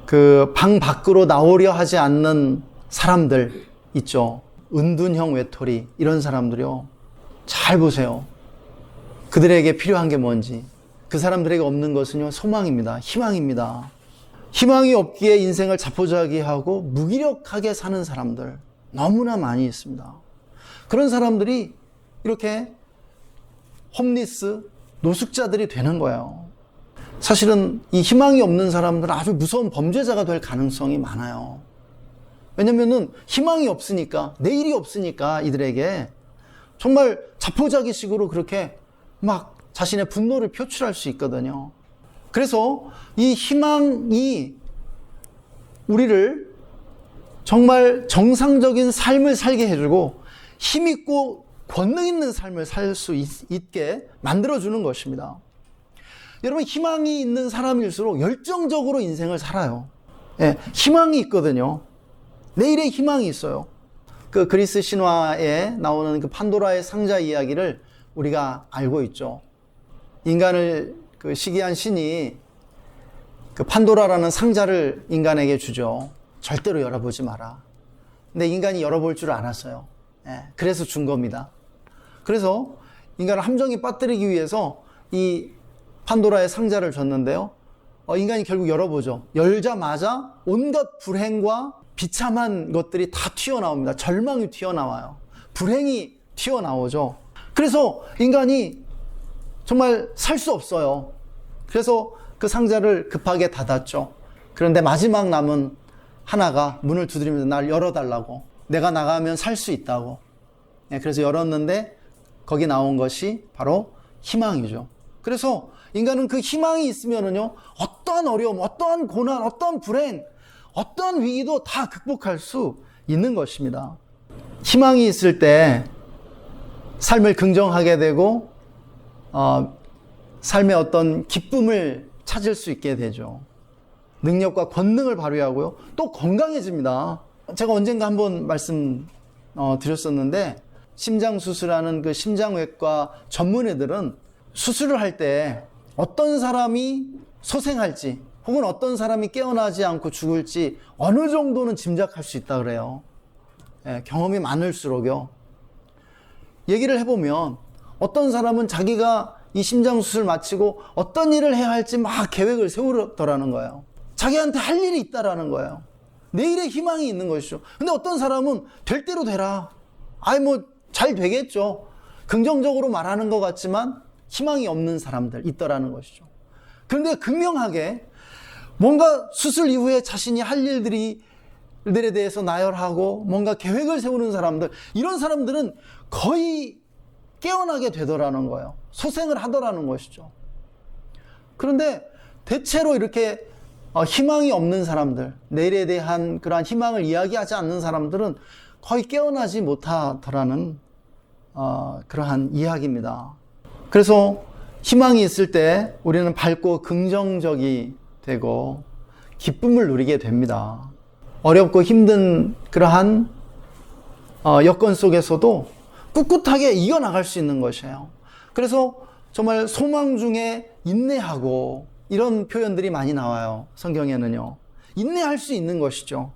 그 방 밖으로 나오려 하지 않는 사람들 있죠. 은둔형 외톨이, 이런 사람들이요. 잘 보세요. 그들에게 필요한 게 뭔지. 그 사람들에게 없는 것은요, 소망입니다. 희망입니다. 희망이 없기에 인생을 자포자기하고 무기력하게 사는 사람들 너무나 많이 있습니다. 그런 사람들이 이렇게 홈리스, 노숙자들이 되는 거예요. 사실은 이 희망이 없는 사람들은 아주 무서운 범죄자가 될 가능성이 많아요. 왜냐면은 희망이 없으니까, 내일이 없으니까 이들에게 정말 자포자기식으로 그렇게 막 자신의 분노를 표출할 수 있거든요. 그래서 이 희망이 우리를 정말 정상적인 삶을 살게 해주고 힘있고 권능 있는 삶을 살 수 있게 만들어주는 것입니다. 여러분, 희망이 있는 사람일수록 열정적으로 인생을 살아요. 희망이 있거든요. 내일의 희망이 있어요. 그 그리스 신화에 나오는 그 판도라의 상자 이야기를 우리가 알고 있죠. 인간을 그 시기한 신이 그 판도라라는 상자를 인간에게 주죠. 절대로 열어보지 마라. 근데 인간이 열어볼 줄 알았어요. 그래서 준 겁니다. 그래서 인간을 함정에 빠뜨리기 위해서 이 판도라의 상자를 줬는데요. 인간이 결국 열어보죠. 열자마자 온갖 불행과 비참한 것들이 다 튀어나옵니다. 절망이 튀어나와요. 불행이 튀어나오죠. 그래서 인간이 정말 살 수 없어요. 그래서 그 상자를 급하게 닫았죠. 그런데 마지막 남은 하나가 문을 두드리면서 날 열어달라고, 내가 나가면 살 수 있다고. 그래서 열었는데 거기 나온 것이 바로 희망이죠. 그래서 인간은 그 희망이 있으면은요, 어떠한 어려움, 어떠한 고난, 어떠한 불행, 어떠한 위기도 다 극복할 수 있는 것입니다. 희망이 있을 때 삶을 긍정하게 되고 삶의 어떤 기쁨을 찾을 수 있게 되죠. 능력과 권능을 발휘하고요. 또 건강해집니다. 제가 언젠가 한번 말씀 드렸었는데, 심장 수술하는 그 심장외과 전문의들은 수술을 할 때 어떤 사람이 소생할지 혹은 어떤 사람이 깨어나지 않고 죽을지 어느 정도는 짐작할 수 있다 그래요. 경험이 많을수록요. 얘기를 해보면 어떤 사람은 자기가 이 심장 수술 마치고 어떤 일을 해야 할지 막 계획을 세우더라는 거예요. 자기한테 할 일이 있다라는 거예요. 내일의 희망이 있는 것이죠. 근데 어떤 사람은 될 대로 되라. 잘 되겠죠. 긍정적으로 말하는 것 같지만 희망이 없는 사람들 있더라는 것이죠. 그런데 극명하게 뭔가 수술 이후에 자신이 할 일들에 대해서 나열하고 뭔가 계획을 세우는 사람들, 이런 사람들은 거의 깨어나게 되더라는 거예요. 소생을 하더라는 것이죠. 그런데 대체로 이렇게 희망이 없는 사람들, 내일에 대한 그러한 희망을 이야기하지 않는 사람들은 거의 깨어나지 못하더라는 그러한 이야기입니다. 그래서 희망이 있을 때 우리는 밝고 긍정적이 되고 기쁨을 누리게 됩니다. 어렵고 힘든 그러한 여건 속에서도 꿋꿋하게 이겨나갈 수 있는 것이에요. 그래서 정말 소망 중에 인내하고 이런 표현들이 많이 나와요. 성경에는요. 인내할 수 있는 것이죠.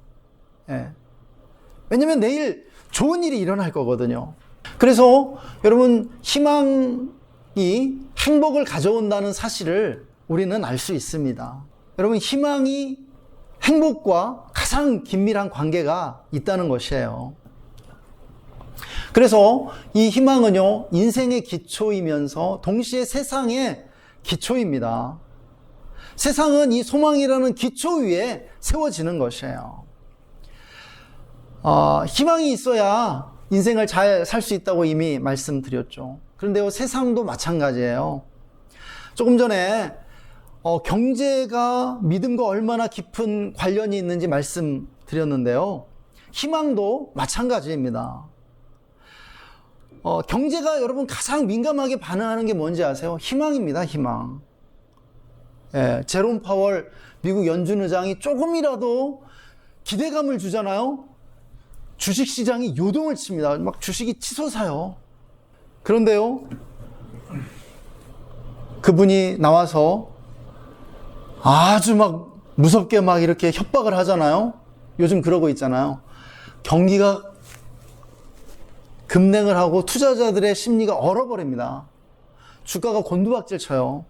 왜냐하면 내일 좋은 일이 일어날 거거든요. 그래서 여러분, 희망이 행복을 가져온다는 사실을 우리는 알 수 있습니다. 여러분, 희망이 행복과 가장 긴밀한 관계가 있다는 것이에요. 그래서 이 희망은요, 인생의 기초이면서 동시에 세상의 기초입니다. 세상은 이 소망이라는 기초 위에 세워지는 것이에요. 희망이 있어야 인생을 잘 살 수 있다고 이미 말씀드렸죠. 그런데요, 세상도 마찬가지예요. 조금 전에 경제가 믿음과 얼마나 깊은 관련이 있는지 말씀드렸는데요. 희망도 마찬가지입니다. 경제가 여러분 가장 민감하게 반응하는 게 뭔지 아세요? 희망입니다, 희망. 제롬 파월 미국 연준 의장이 조금이라도 기대감을 주잖아요. 주식시장이 요동을 칩니다. 막 주식이 치솟아요. 그런데요, 그분이 나와서 아주 막 무섭게 막 이렇게 협박을 하잖아요. 요즘 그러고 있잖아요. 경기가 급냉을 하고 투자자들의 심리가 얼어버립니다. 주가가 곤두박질 쳐요.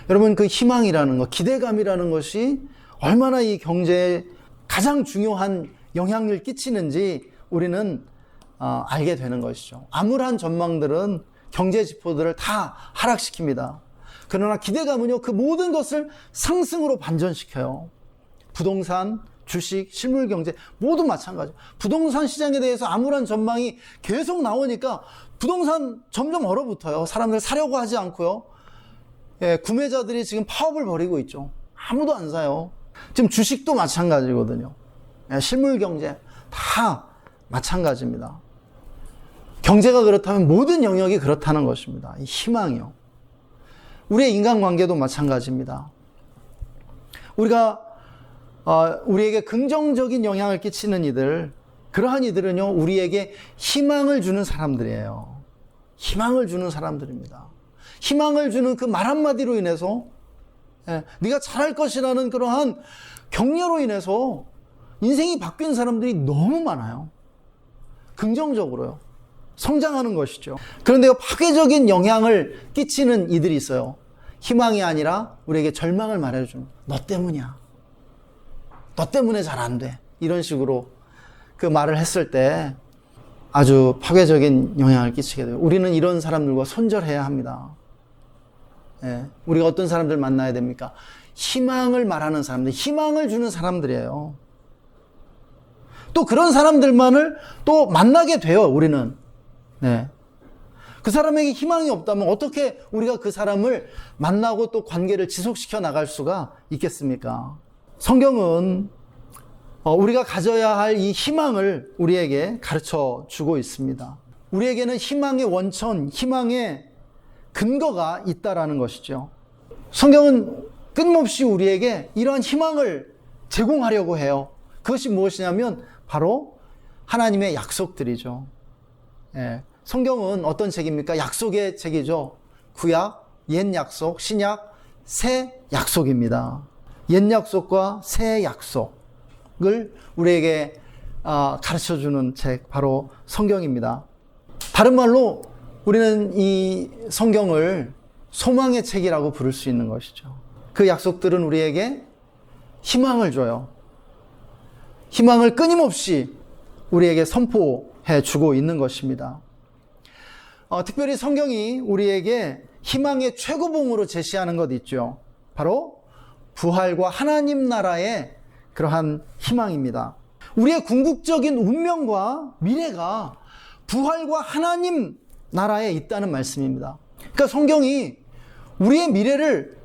여러분, 그 희망이라는 것, 기대감이라는 것이 얼마나 이 경제에 가장 중요한 영향을 끼치는지 우리는 알게 되는 것이죠. 암울한 전망들은 경제 지표들을 다 하락시킵니다. 그러나 기대감은요, 그 모든 것을 상승으로 반전시켜요. 부동산, 주식, 실물 경제 모두 마찬가지. 부동산 시장에 대해서 암울한 전망이 계속 나오니까 부동산 점점 얼어붙어요. 사람들 사려고 하지 않고요. 구매자들이 지금 파업을 벌이고 있죠. 아무도 안 사요. 지금 주식도 마찬가지거든요. 실물 경제 다 마찬가지입니다. 경제가 그렇다면 모든 영역이 그렇다는 것입니다. 이 희망이요. 우리의 인간관계도 마찬가지입니다. 우리에게 긍정적인 영향을 끼치는 이들, 그러한 이들은요, 우리에게 희망을 주는 사람들이에요. 희망을 주는 사람들입니다. 희망을 주는 그 말 한마디로 인해서, 네가 잘할 것이라는 그러한 격려로 인해서 인생이 바뀐 사람들이 너무 많아요. 긍정적으로요. 성장하는 것이죠. 그런데요, 파괴적인 영향을 끼치는 이들이 있어요. 희망이 아니라 우리에게 절망을 말해주는, 너 때문이야. 너 때문에 잘 안 돼. 이런 식으로 그 말을 했을 때 아주 파괴적인 영향을 끼치게 돼요. 우리는 이런 사람들과 손절해야 합니다. 예. 우리가 어떤 사람들 만나야 됩니까? 희망을 말하는 사람들, 희망을 주는 사람들이에요. 또 그런 사람들만을 또 만나게 돼요, 우리는. 네. 그 사람에게 희망이 없다면 어떻게 우리가 그 사람을 만나고 또 관계를 지속시켜 나갈 수가 있겠습니까? 성경은 우리가 가져야 할 이 희망을 우리에게 가르쳐 주고 있습니다. 우리에게는 희망의 원천, 희망의 근거가 있다라는 것이죠. 성경은 끊임없이 우리에게 이러한 희망을 제공하려고 해요. 그것이 무엇이냐면 바로 하나님의 약속들이죠. 예. 성경은 어떤 책입니까? 약속의 책이죠. 구약, 옛 약속, 신약, 새 약속입니다. 옛 약속과 새 약속을 우리에게 가르쳐주는 책, 바로 성경입니다. 다른 말로 우리는 이 성경을 소망의 책이라고 부를 수 있는 것이죠. 그 약속들은 우리에게 희망을 줘요. 희망을 끊임없이 우리에게 선포해 주고 있는 것입니다. 특별히 성경이 우리에게 희망의 최고봉으로 제시하는 것 있죠. 바로 부활과 하나님 나라의 그러한 희망입니다. 우리의 궁극적인 운명과 미래가 부활과 하나님 나라에 있다는 말씀입니다. 그러니까 성경이 우리의 미래를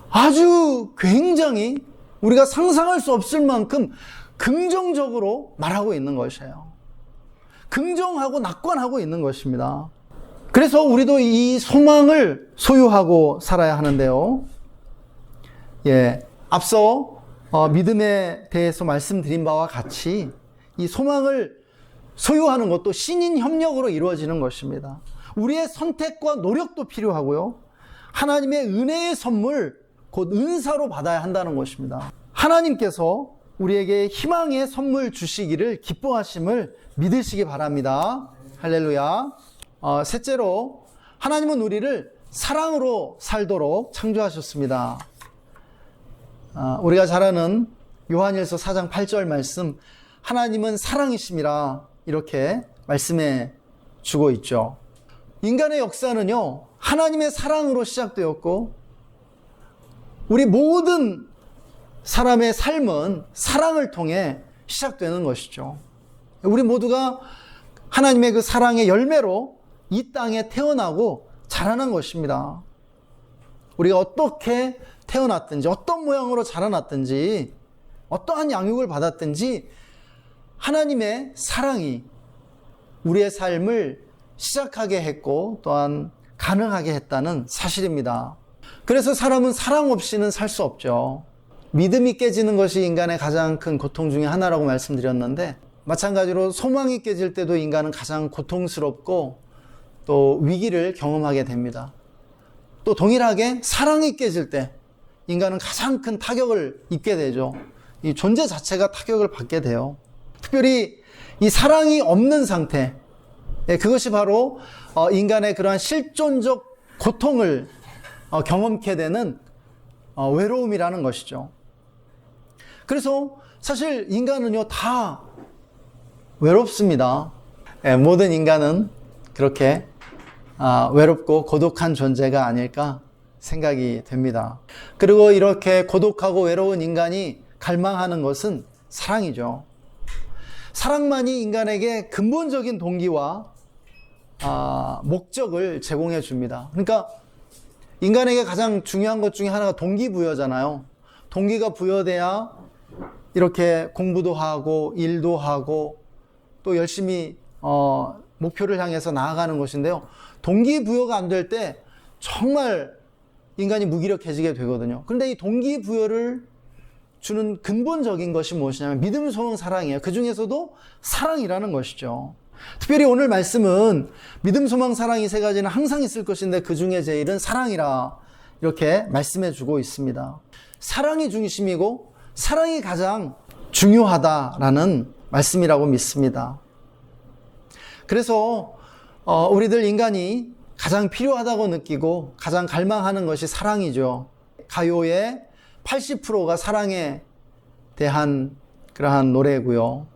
아주 굉장히 우리가 상상할 수 없을 만큼 긍정적으로 말하고 있는 것이에요. 긍정하고 낙관하고 있는 것입니다. 그래서 우리도 이 소망을 소유하고 살아야 하는데요. 예, 앞서 믿음에 대해서 말씀드린 바와 같이 이 소망을 소유하는 것도 신인 협력으로 이루어지는 것입니다. 우리의 선택과 노력도 필요하고요. 하나님의 은혜의 선물, 곧 은사로 받아야 한다는 것입니다. 하나님께서 우리에게 희망의 선물 주시기를 기뻐하심을 믿으시기 바랍니다. 할렐루야. 셋째로, 하나님은 우리를 사랑으로 살도록 창조하셨습니다. 우리가 잘 아는 요한일서 4장 8절 말씀, 하나님은 사랑이심이라 이렇게 말씀해 주고 있죠. 인간의 역사는요, 하나님의 사랑으로 시작되었고, 우리 모든 사람의 삶은 사랑을 통해 시작되는 것이죠. 우리 모두가 하나님의 그 사랑의 열매로 이 땅에 태어나고 자라는 것입니다. 우리가 어떻게 태어났든지, 어떤 모양으로 자라났든지, 어떠한 양육을 받았든지 하나님의 사랑이 우리의 삶을 시작하게 했고 또한 가능하게 했다는 사실입니다. 그래서 사람은 사랑 없이는 살 수 없죠. 믿음이 깨지는 것이 인간의 가장 큰 고통 중에 하나라고 말씀드렸는데, 마찬가지로 소망이 깨질 때도 인간은 가장 고통스럽고 또 위기를 경험하게 됩니다. 또 동일하게 사랑이 깨질 때 인간은 가장 큰 타격을 입게 되죠. 이 존재 자체가 타격을 받게 돼요. 특별히 이 사랑이 없는 상태, 그것이 바로 인간의 그러한 실존적 고통을 경험케 되는 외로움이라는 것이죠. 그래서 사실 인간은요, 다 외롭습니다. 모든 인간은 그렇게 외롭고 고독한 존재가 아닐까 생각이 됩니다. 그리고 이렇게 고독하고 외로운 인간이 갈망하는 것은 사랑이죠. 사랑만이 인간에게 근본적인 동기와 목적을 제공해 줍니다. 그러니까 인간에게 가장 중요한 것 중에 하나가 동기부여잖아요. 동기가 부여돼야 이렇게 공부도 하고 일도 하고 또 열심히 목표를 향해서 나아가는 것인데요. 동기부여가 안 될 때 정말 인간이 무기력해지게 되거든요. 그런데 이 동기부여를 주는 근본적인 것이 무엇이냐면 믿음, 소망, 사랑이에요. 그 중에서도 사랑이라는 것이죠. 특별히 오늘 말씀은 믿음, 소망, 사랑 이 세 가지는 항상 있을 것인데 그 중에 제일은 사랑이라 이렇게 말씀해 주고 있습니다. 사랑이 중심이고 사랑이 가장 중요하다라는 말씀이라고 믿습니다. 그래서 우리들 인간이 가장 필요하다고 느끼고 가장 갈망하는 것이 사랑이죠. 가요의 80%가 사랑에 대한 그러한 노래고요.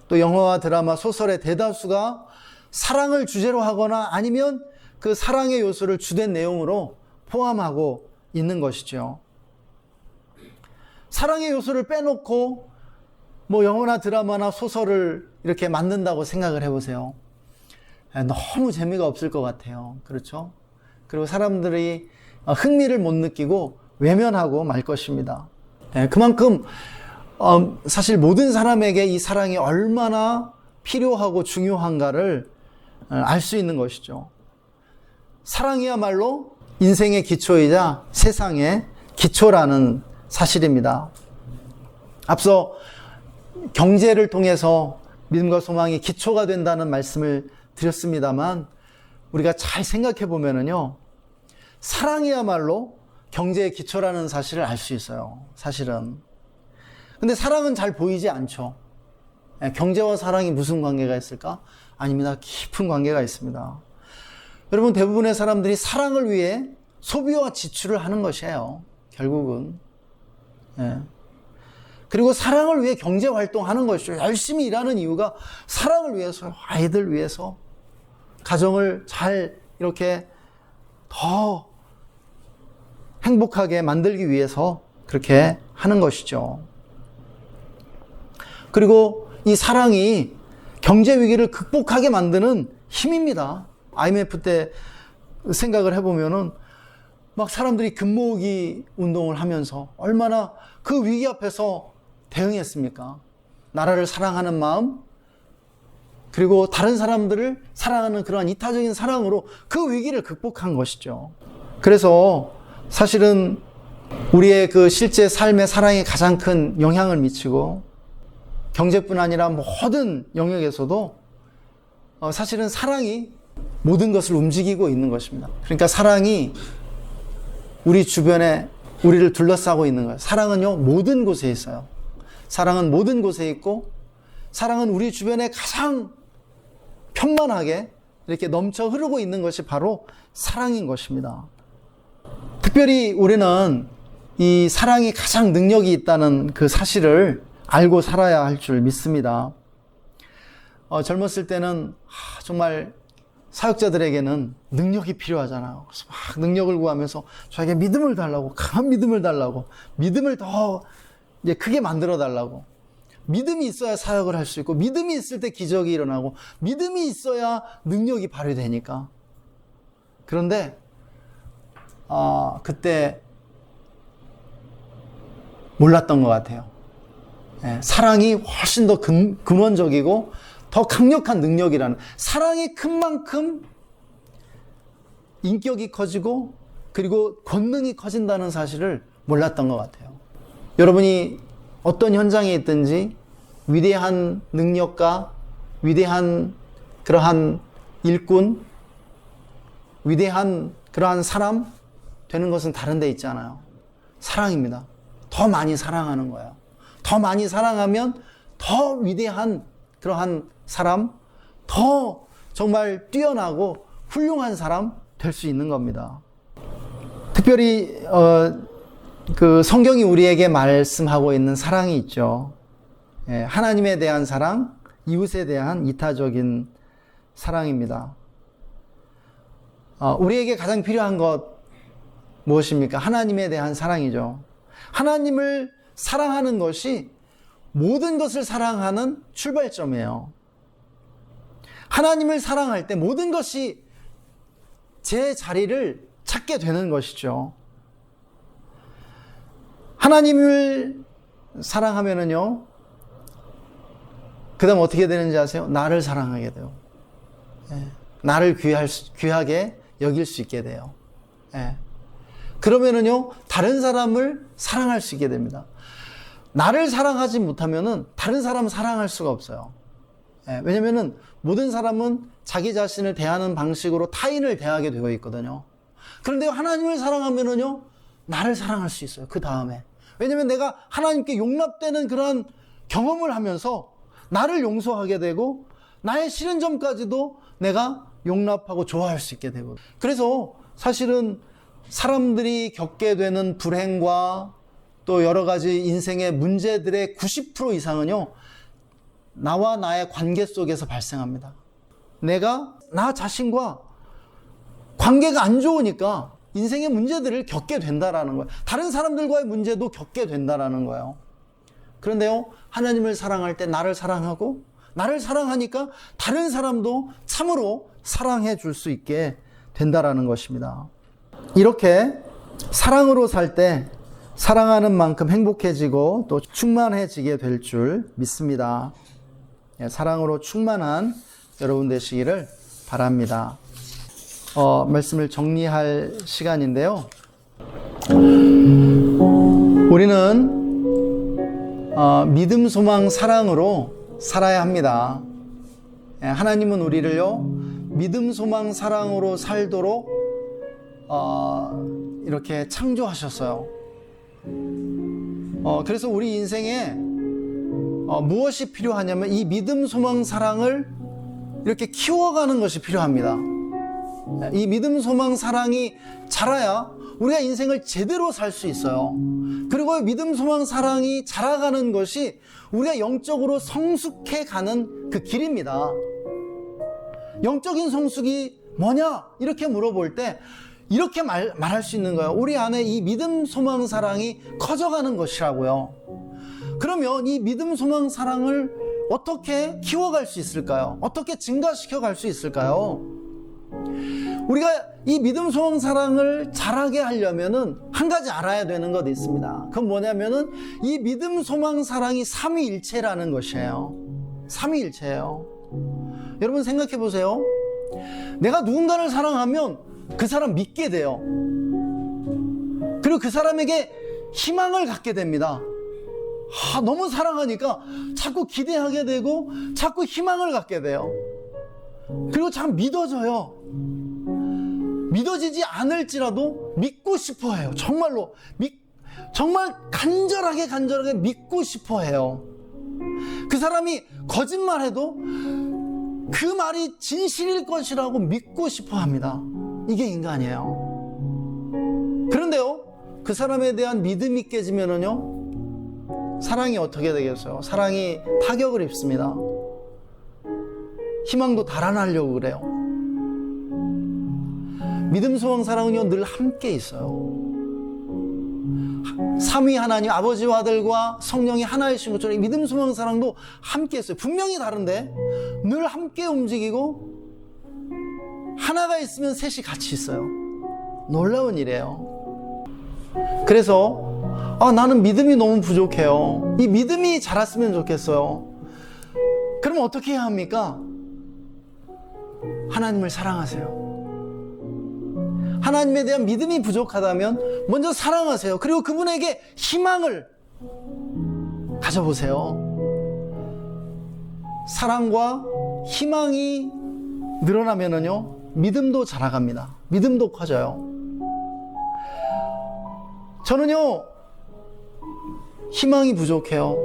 또 영화와 드라마, 소설의 대다수가 사랑을 주제로 하거나 아니면 그 사랑의 요소를 주된 내용으로 포함하고 있는 것이죠. 사랑의 요소를 빼놓고 뭐 영화나 드라마나 소설을 이렇게 만든다고 생각을 해보세요. 너무 재미가 없을 것 같아요. 그렇죠? 그리고 사람들이 흥미를 못 느끼고 외면하고 말 것입니다. 그만큼 사실 모든 사람에게 이 사랑이 얼마나 필요하고 중요한가를 알 수 있는 것이죠. 사랑이야말로 인생의 기초이자 세상의 기초라는 사실입니다. 앞서 경제를 통해서 믿음과 소망이 기초가 된다는 말씀을 드렸습니다만, 우리가 잘 생각해 보면은요, 사랑이야말로 경제의 기초라는 사실을 알 수 있어요. 사실은. 근데 사랑은 잘 보이지 않죠. 경제와 사랑이 무슨 관계가 있을까? 아닙니다. 깊은 관계가 있습니다. 여러분, 대부분의 사람들이 사랑을 위해 소비와 지출을 하는 것이에요. 결국은. 그리고 사랑을 위해 경제 활동하는 것이죠. 열심히 일하는 이유가 사랑을 위해서, 아이들 위해서, 가정을 잘 이렇게 더 행복하게 만들기 위해서 그렇게 하는 것이죠. 그리고 이 사랑이 경제 위기를 극복하게 만드는 힘입니다. IMF 때 생각을 해보면은 막 사람들이 금모으기 운동을 하면서 얼마나 그 위기 앞에서 대응했습니까? 나라를 사랑하는 마음, 그리고 다른 사람들을 사랑하는 그러한 이타적인 사랑으로 그 위기를 극복한 것이죠. 그래서 사실은 우리의 그 실제 삶의 사랑이 가장 큰 영향을 미치고, 경제뿐 아니라 모든 영역에서도 사실은 사랑이 모든 것을 움직이고 있는 것입니다. 그러니까 사랑이 우리 주변에 우리를 둘러싸고 있는 거예요. 사랑은요, 모든 곳에 있어요. 사랑은 모든 곳에 있고, 사랑은 우리 주변에 가장 평만하게 이렇게 넘쳐 흐르고 있는 것이 바로 사랑인 것입니다. 특별히 우리는 이 사랑이 가장 능력이 있다는 그 사실을 알고 살아야 할 줄 믿습니다. 젊었을 때는 정말 사역자들에게는 능력이 필요하잖아요. 그래서 막 능력을 구하면서 저에게 믿음을 달라고, 강한 믿음을 달라고, 믿음을 더 이제 크게 만들어 달라고. 믿음이 있어야 사역을 할 수 있고, 믿음이 있을 때 기적이 일어나고, 믿음이 있어야 능력이 발휘되니까. 그런데 그때 몰랐던 것 같아요. 사랑이 훨씬 더 근원적이고 더 강력한 능력이라는, 사랑이 큰 만큼 인격이 커지고 그리고 권능이 커진다는 사실을 몰랐던 것 같아요. 여러분이 어떤 현장에 있든지 위대한 능력가, 위대한 그러한 일꾼, 위대한 그러한 사람 되는 것은 다른 데 있잖아요. 사랑입니다. 더 많이 사랑하는 거예요. 더 많이 사랑하면 더 위대한 그러한 사람, 더 정말 뛰어나고 훌륭한 사람 될 수 있는 겁니다. 특별히 그 성경이 우리에게 말씀하고 있는 사랑이 있죠. 하나님에 대한 사랑, 이웃에 대한 이타적인 사랑입니다. 우리에게 가장 필요한 것 무엇입니까? 하나님에 대한 사랑이죠. 하나님을 사랑하는 것이 모든 것을 사랑하는 출발점이에요. 하나님을 사랑할 때 모든 것이 제 자리를 찾게 되는 것이죠. 하나님을 사랑하면은요, 그 다음 어떻게 되는지 아세요? 나를 사랑하게 돼요. 나를 귀하게 여길 수 있게 돼요. 그러면은요, 다른 사람을 사랑할 수 있게 됩니다. 나를 사랑하지 못하면은 다른 사람 사랑할 수가 없어요. 왜냐면은 모든 사람은 자기 자신을 대하는 방식으로 타인을 대하게 되어 있거든요. 그런데 하나님을 사랑하면은요, 나를 사랑할 수 있어요. 그 다음에. 왜냐면 내가 하나님께 용납되는 그런 경험을 하면서 나를 용서하게 되고, 나의 싫은 점까지도 내가 용납하고 좋아할 수 있게 되고. 그래서 사실은 사람들이 겪게 되는 불행과 또 여러 가지 인생의 문제들의 90% 이상은요, 나와 나의 관계 속에서 발생합니다. 내가 나 자신과 관계가 안 좋으니까 인생의 문제들을 겪게 된다라는 거예요. 다른 사람들과의 문제도 겪게 된다라는 거예요. 그런데요, 하나님을 사랑할 때 나를 사랑하고, 나를 사랑하니까 다른 사람도 참으로 사랑해 줄 수 있게 된다라는 것입니다. 이렇게 사랑으로 살 때 사랑하는 만큼 행복해지고 또 충만해지게 될 줄 믿습니다. 사랑으로 충만한 여러분 되시기를 바랍니다. 말씀을 정리할 시간인데요. 우리는 믿음, 소망, 사랑으로 살아야 합니다. 하나님은 우리를요, 믿음, 소망, 사랑으로 살도록 이렇게 창조하셨어요. 그래서 우리 인생에 무엇이 필요하냐면 이 믿음, 소망, 사랑을 이렇게 키워가는 것이 필요합니다. 이 믿음, 소망, 사랑이 자라야 우리가 인생을 제대로 살 수 있어요. 그리고 믿음, 소망, 사랑이 자라가는 것이 우리가 영적으로 성숙해가는 그 길입니다. 영적인 성숙이 뭐냐? 이렇게 물어볼 때 이렇게 말할 수 있는 거예요. 우리 안에 이 믿음, 소망, 사랑이 커져가는 것이라고요. 그러면 이 믿음, 소망, 사랑을 어떻게 키워갈 수 있을까요? 어떻게 증가시켜 갈 수 있을까요? 우리가 이 믿음, 소망, 사랑을 자라게 하려면은 한 가지 알아야 되는 것이 있습니다. 그건 뭐냐면은 이 믿음, 소망, 사랑이 삼위일체라는 것이에요. 삼위일체예요. 여러분 생각해 보세요. 내가 누군가를 사랑하면 그 사람 믿게 돼요. 그리고 그 사람에게 희망을 갖게 됩니다. 너무 사랑하니까 자꾸 기대하게 되고 자꾸 희망을 갖게 돼요. 그리고 참 믿어져요. 믿어지지 않을지라도 믿고 싶어 해요. 정말로 정말 간절하게 믿고 싶어 해요. 그 사람이 거짓말해도 그 말이 진실일 것이라고 믿고 싶어 합니다. 이게 인간이에요. 그런데요, 그 사람에 대한 믿음이 깨지면은요, 사랑이 어떻게 되겠어요? 사랑이 타격을 입습니다. 희망도 달아나려고 그래요. 믿음, 소망, 사랑은요, 늘 함께 있어요. 삼위 하나님, 아버지와 아들과 성령이 하나이신 것처럼 믿음, 소망, 사랑도 함께 있어요. 분명히 다른데 늘 함께 움직이고, 하나가 있으면 셋이 같이 있어요. 놀라운 일이에요. 그래서 나는 믿음이 너무 부족해요. 이 믿음이 자랐으면 좋겠어요. 그럼 어떻게 해야 합니까? 하나님을 사랑하세요. 하나님에 대한 믿음이 부족하다면 먼저 사랑하세요. 그리고 그분에게 희망을 가져보세요. 사랑과 희망이 늘어나면은요, 믿음도 자라갑니다. 믿음도 커져요. 저는요, 희망이 부족해요.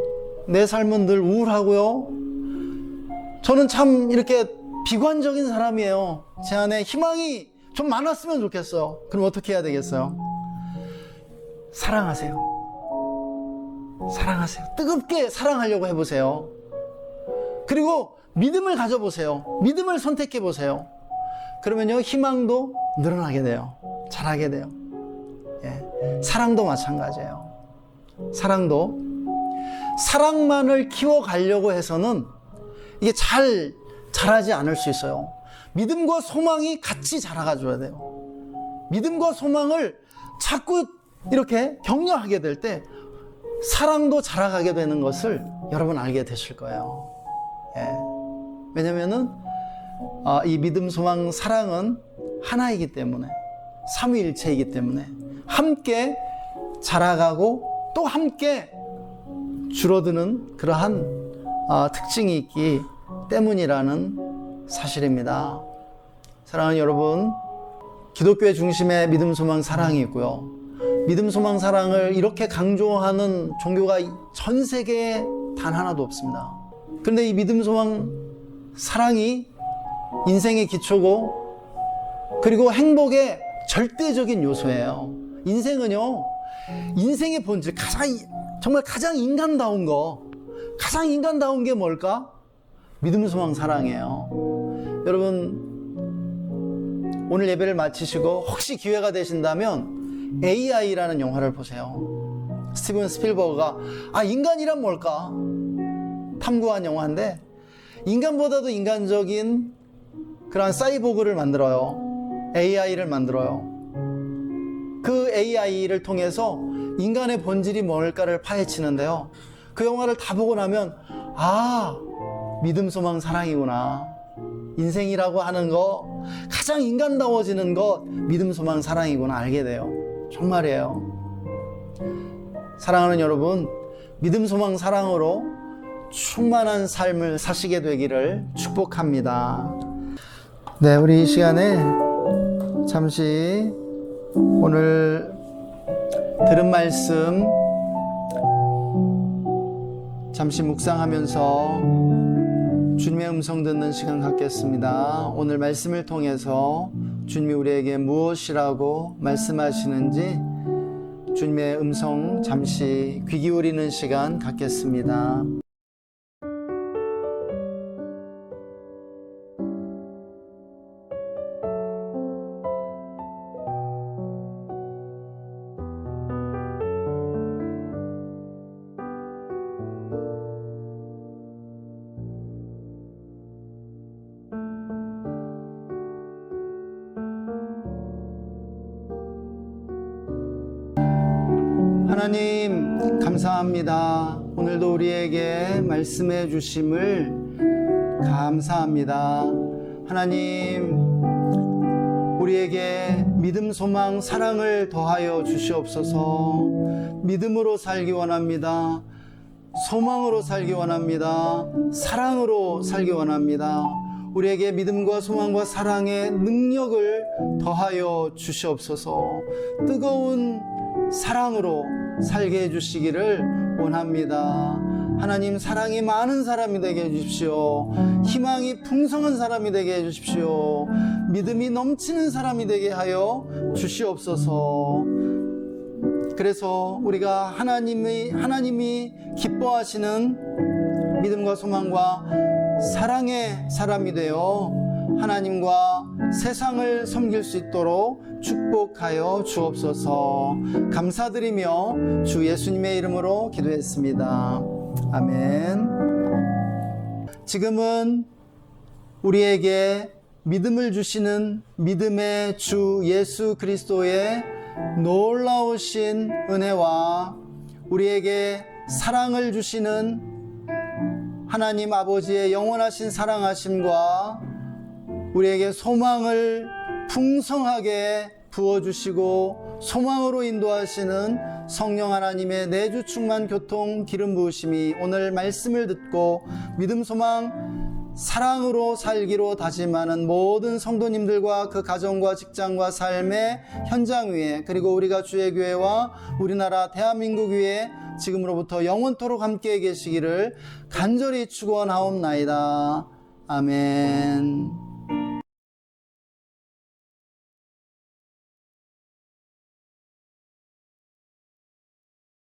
내 삶은 늘 우울하고요. 저는 참 이렇게 비관적인 사람이에요. 제 안에 희망이 좀 많았으면 좋겠어요. 그럼 어떻게 해야 되겠어요? 사랑하세요. 사랑하세요. 뜨겁게 사랑하려고 해보세요. 그리고 믿음을 가져보세요. 믿음을 선택해보세요. 그러면요, 희망도 늘어나게 돼요. 자라게 돼요. 사랑도 마찬가지예요. 사랑만을 키워가려고 해서는 이게 잘 자라지 않을 수 있어요. 믿음과 소망이 같이 자라가줘야 돼요. 믿음과 소망을 자꾸 이렇게 격려하게 될 때 사랑도 자라가게 되는 것을 여러분 알게 되실 거예요. 왜냐면은 이 믿음, 소망, 사랑은 하나이기 때문에, 삼위일체이기 때문에 함께 자라가고 또 함께 줄어드는 그러한 특징이 있기 때문이라는 사실입니다. 사랑하는 여러분, 기독교의 중심에 믿음, 소망, 사랑이 있고요. 믿음, 소망, 사랑을 이렇게 강조하는 종교가 전 세계에 단 하나도 없습니다. 그런데 이 믿음, 소망, 사랑이 인생의 기초고, 그리고 행복의 절대적인 요소예요. 인생은요, 인생의 본질, 정말 가장 인간다운 게 뭘까? 믿음, 소망, 사랑이에요. 여러분, 오늘 예배를 마치시고 혹시 기회가 되신다면 AI라는 영화를 보세요. 스티븐 스필버그가 인간이란 뭘까? 탐구한 영화인데 인간보다도 인간적인 그런 사이보그를 만들어요. AI를 만들어요. 그 AI를 통해서 인간의 본질이 뭘까를 파헤치는데요. 그 영화를 다 보고 나면 믿음, 소망, 사랑이구나. 인생이라고 하는 거 가장 인간다워지는 것 믿음, 소망, 사랑이구나 알게 돼요. 정말이에요. 사랑하는 여러분, 믿음, 소망, 사랑으로 충만한 삶을 사시게 되기를 축복합니다. 네, 우리 이 시간에 잠시 오늘 들은 말씀 잠시 묵상하면서 주님의 음성 듣는 시간 갖겠습니다. 오늘 말씀을 통해서 주님이 우리에게 무엇이라고 말씀하시는지 주님의 음성 잠시 귀 기울이는 시간 갖겠습니다. 하나님 감사합니다. 오늘도 우리에게 말씀해 주심을 감사합니다. 하나님 우리에게 믿음, 소망, 사랑을 더하여 주시옵소서. 믿음으로 살기 원합니다. 소망으로 살기 원합니다. 사랑으로 살기 원합니다. 우리에게 믿음과 소망과 사랑의 능력을 더하여 주시옵소서. 뜨거운 사랑으로 살게 해주시기를 원합니다. 하나님, 사랑이 많은 사람이 되게 해주십시오. 희망이 풍성한 사람이 되게 해주십시오. 믿음이 넘치는 사람이 되게 하여 주시옵소서. 그래서 우리가 하나님이 기뻐하시는 믿음과 소망과 사랑의 사람이 되어 하나님과 세상을 섬길 수 있도록 축복하여 주옵소서. 감사드리며 주 예수님의 이름으로 기도했습니다. 아멘. 지금은 우리에게 믿음을 주시는 믿음의 주 예수 그리스도의 놀라우신 은혜와 우리에게 사랑을 주시는 하나님 아버지의 영원하신 사랑하심과 우리에게 소망을 풍성하게 부어주시고 소망으로 인도하시는 성령 하나님의 내주 충만 교통 기름 부으심이 오늘 말씀을 듣고 믿음, 소망, 사랑으로 살기로 다짐하는 모든 성도님들과 그 가정과 직장과 삶의 현장 위에, 그리고 우리가 주의 교회와 우리나라 대한민국 위에 지금으로부터 영원토록 함께 계시기를 간절히 축원하옵나이다. 아멘.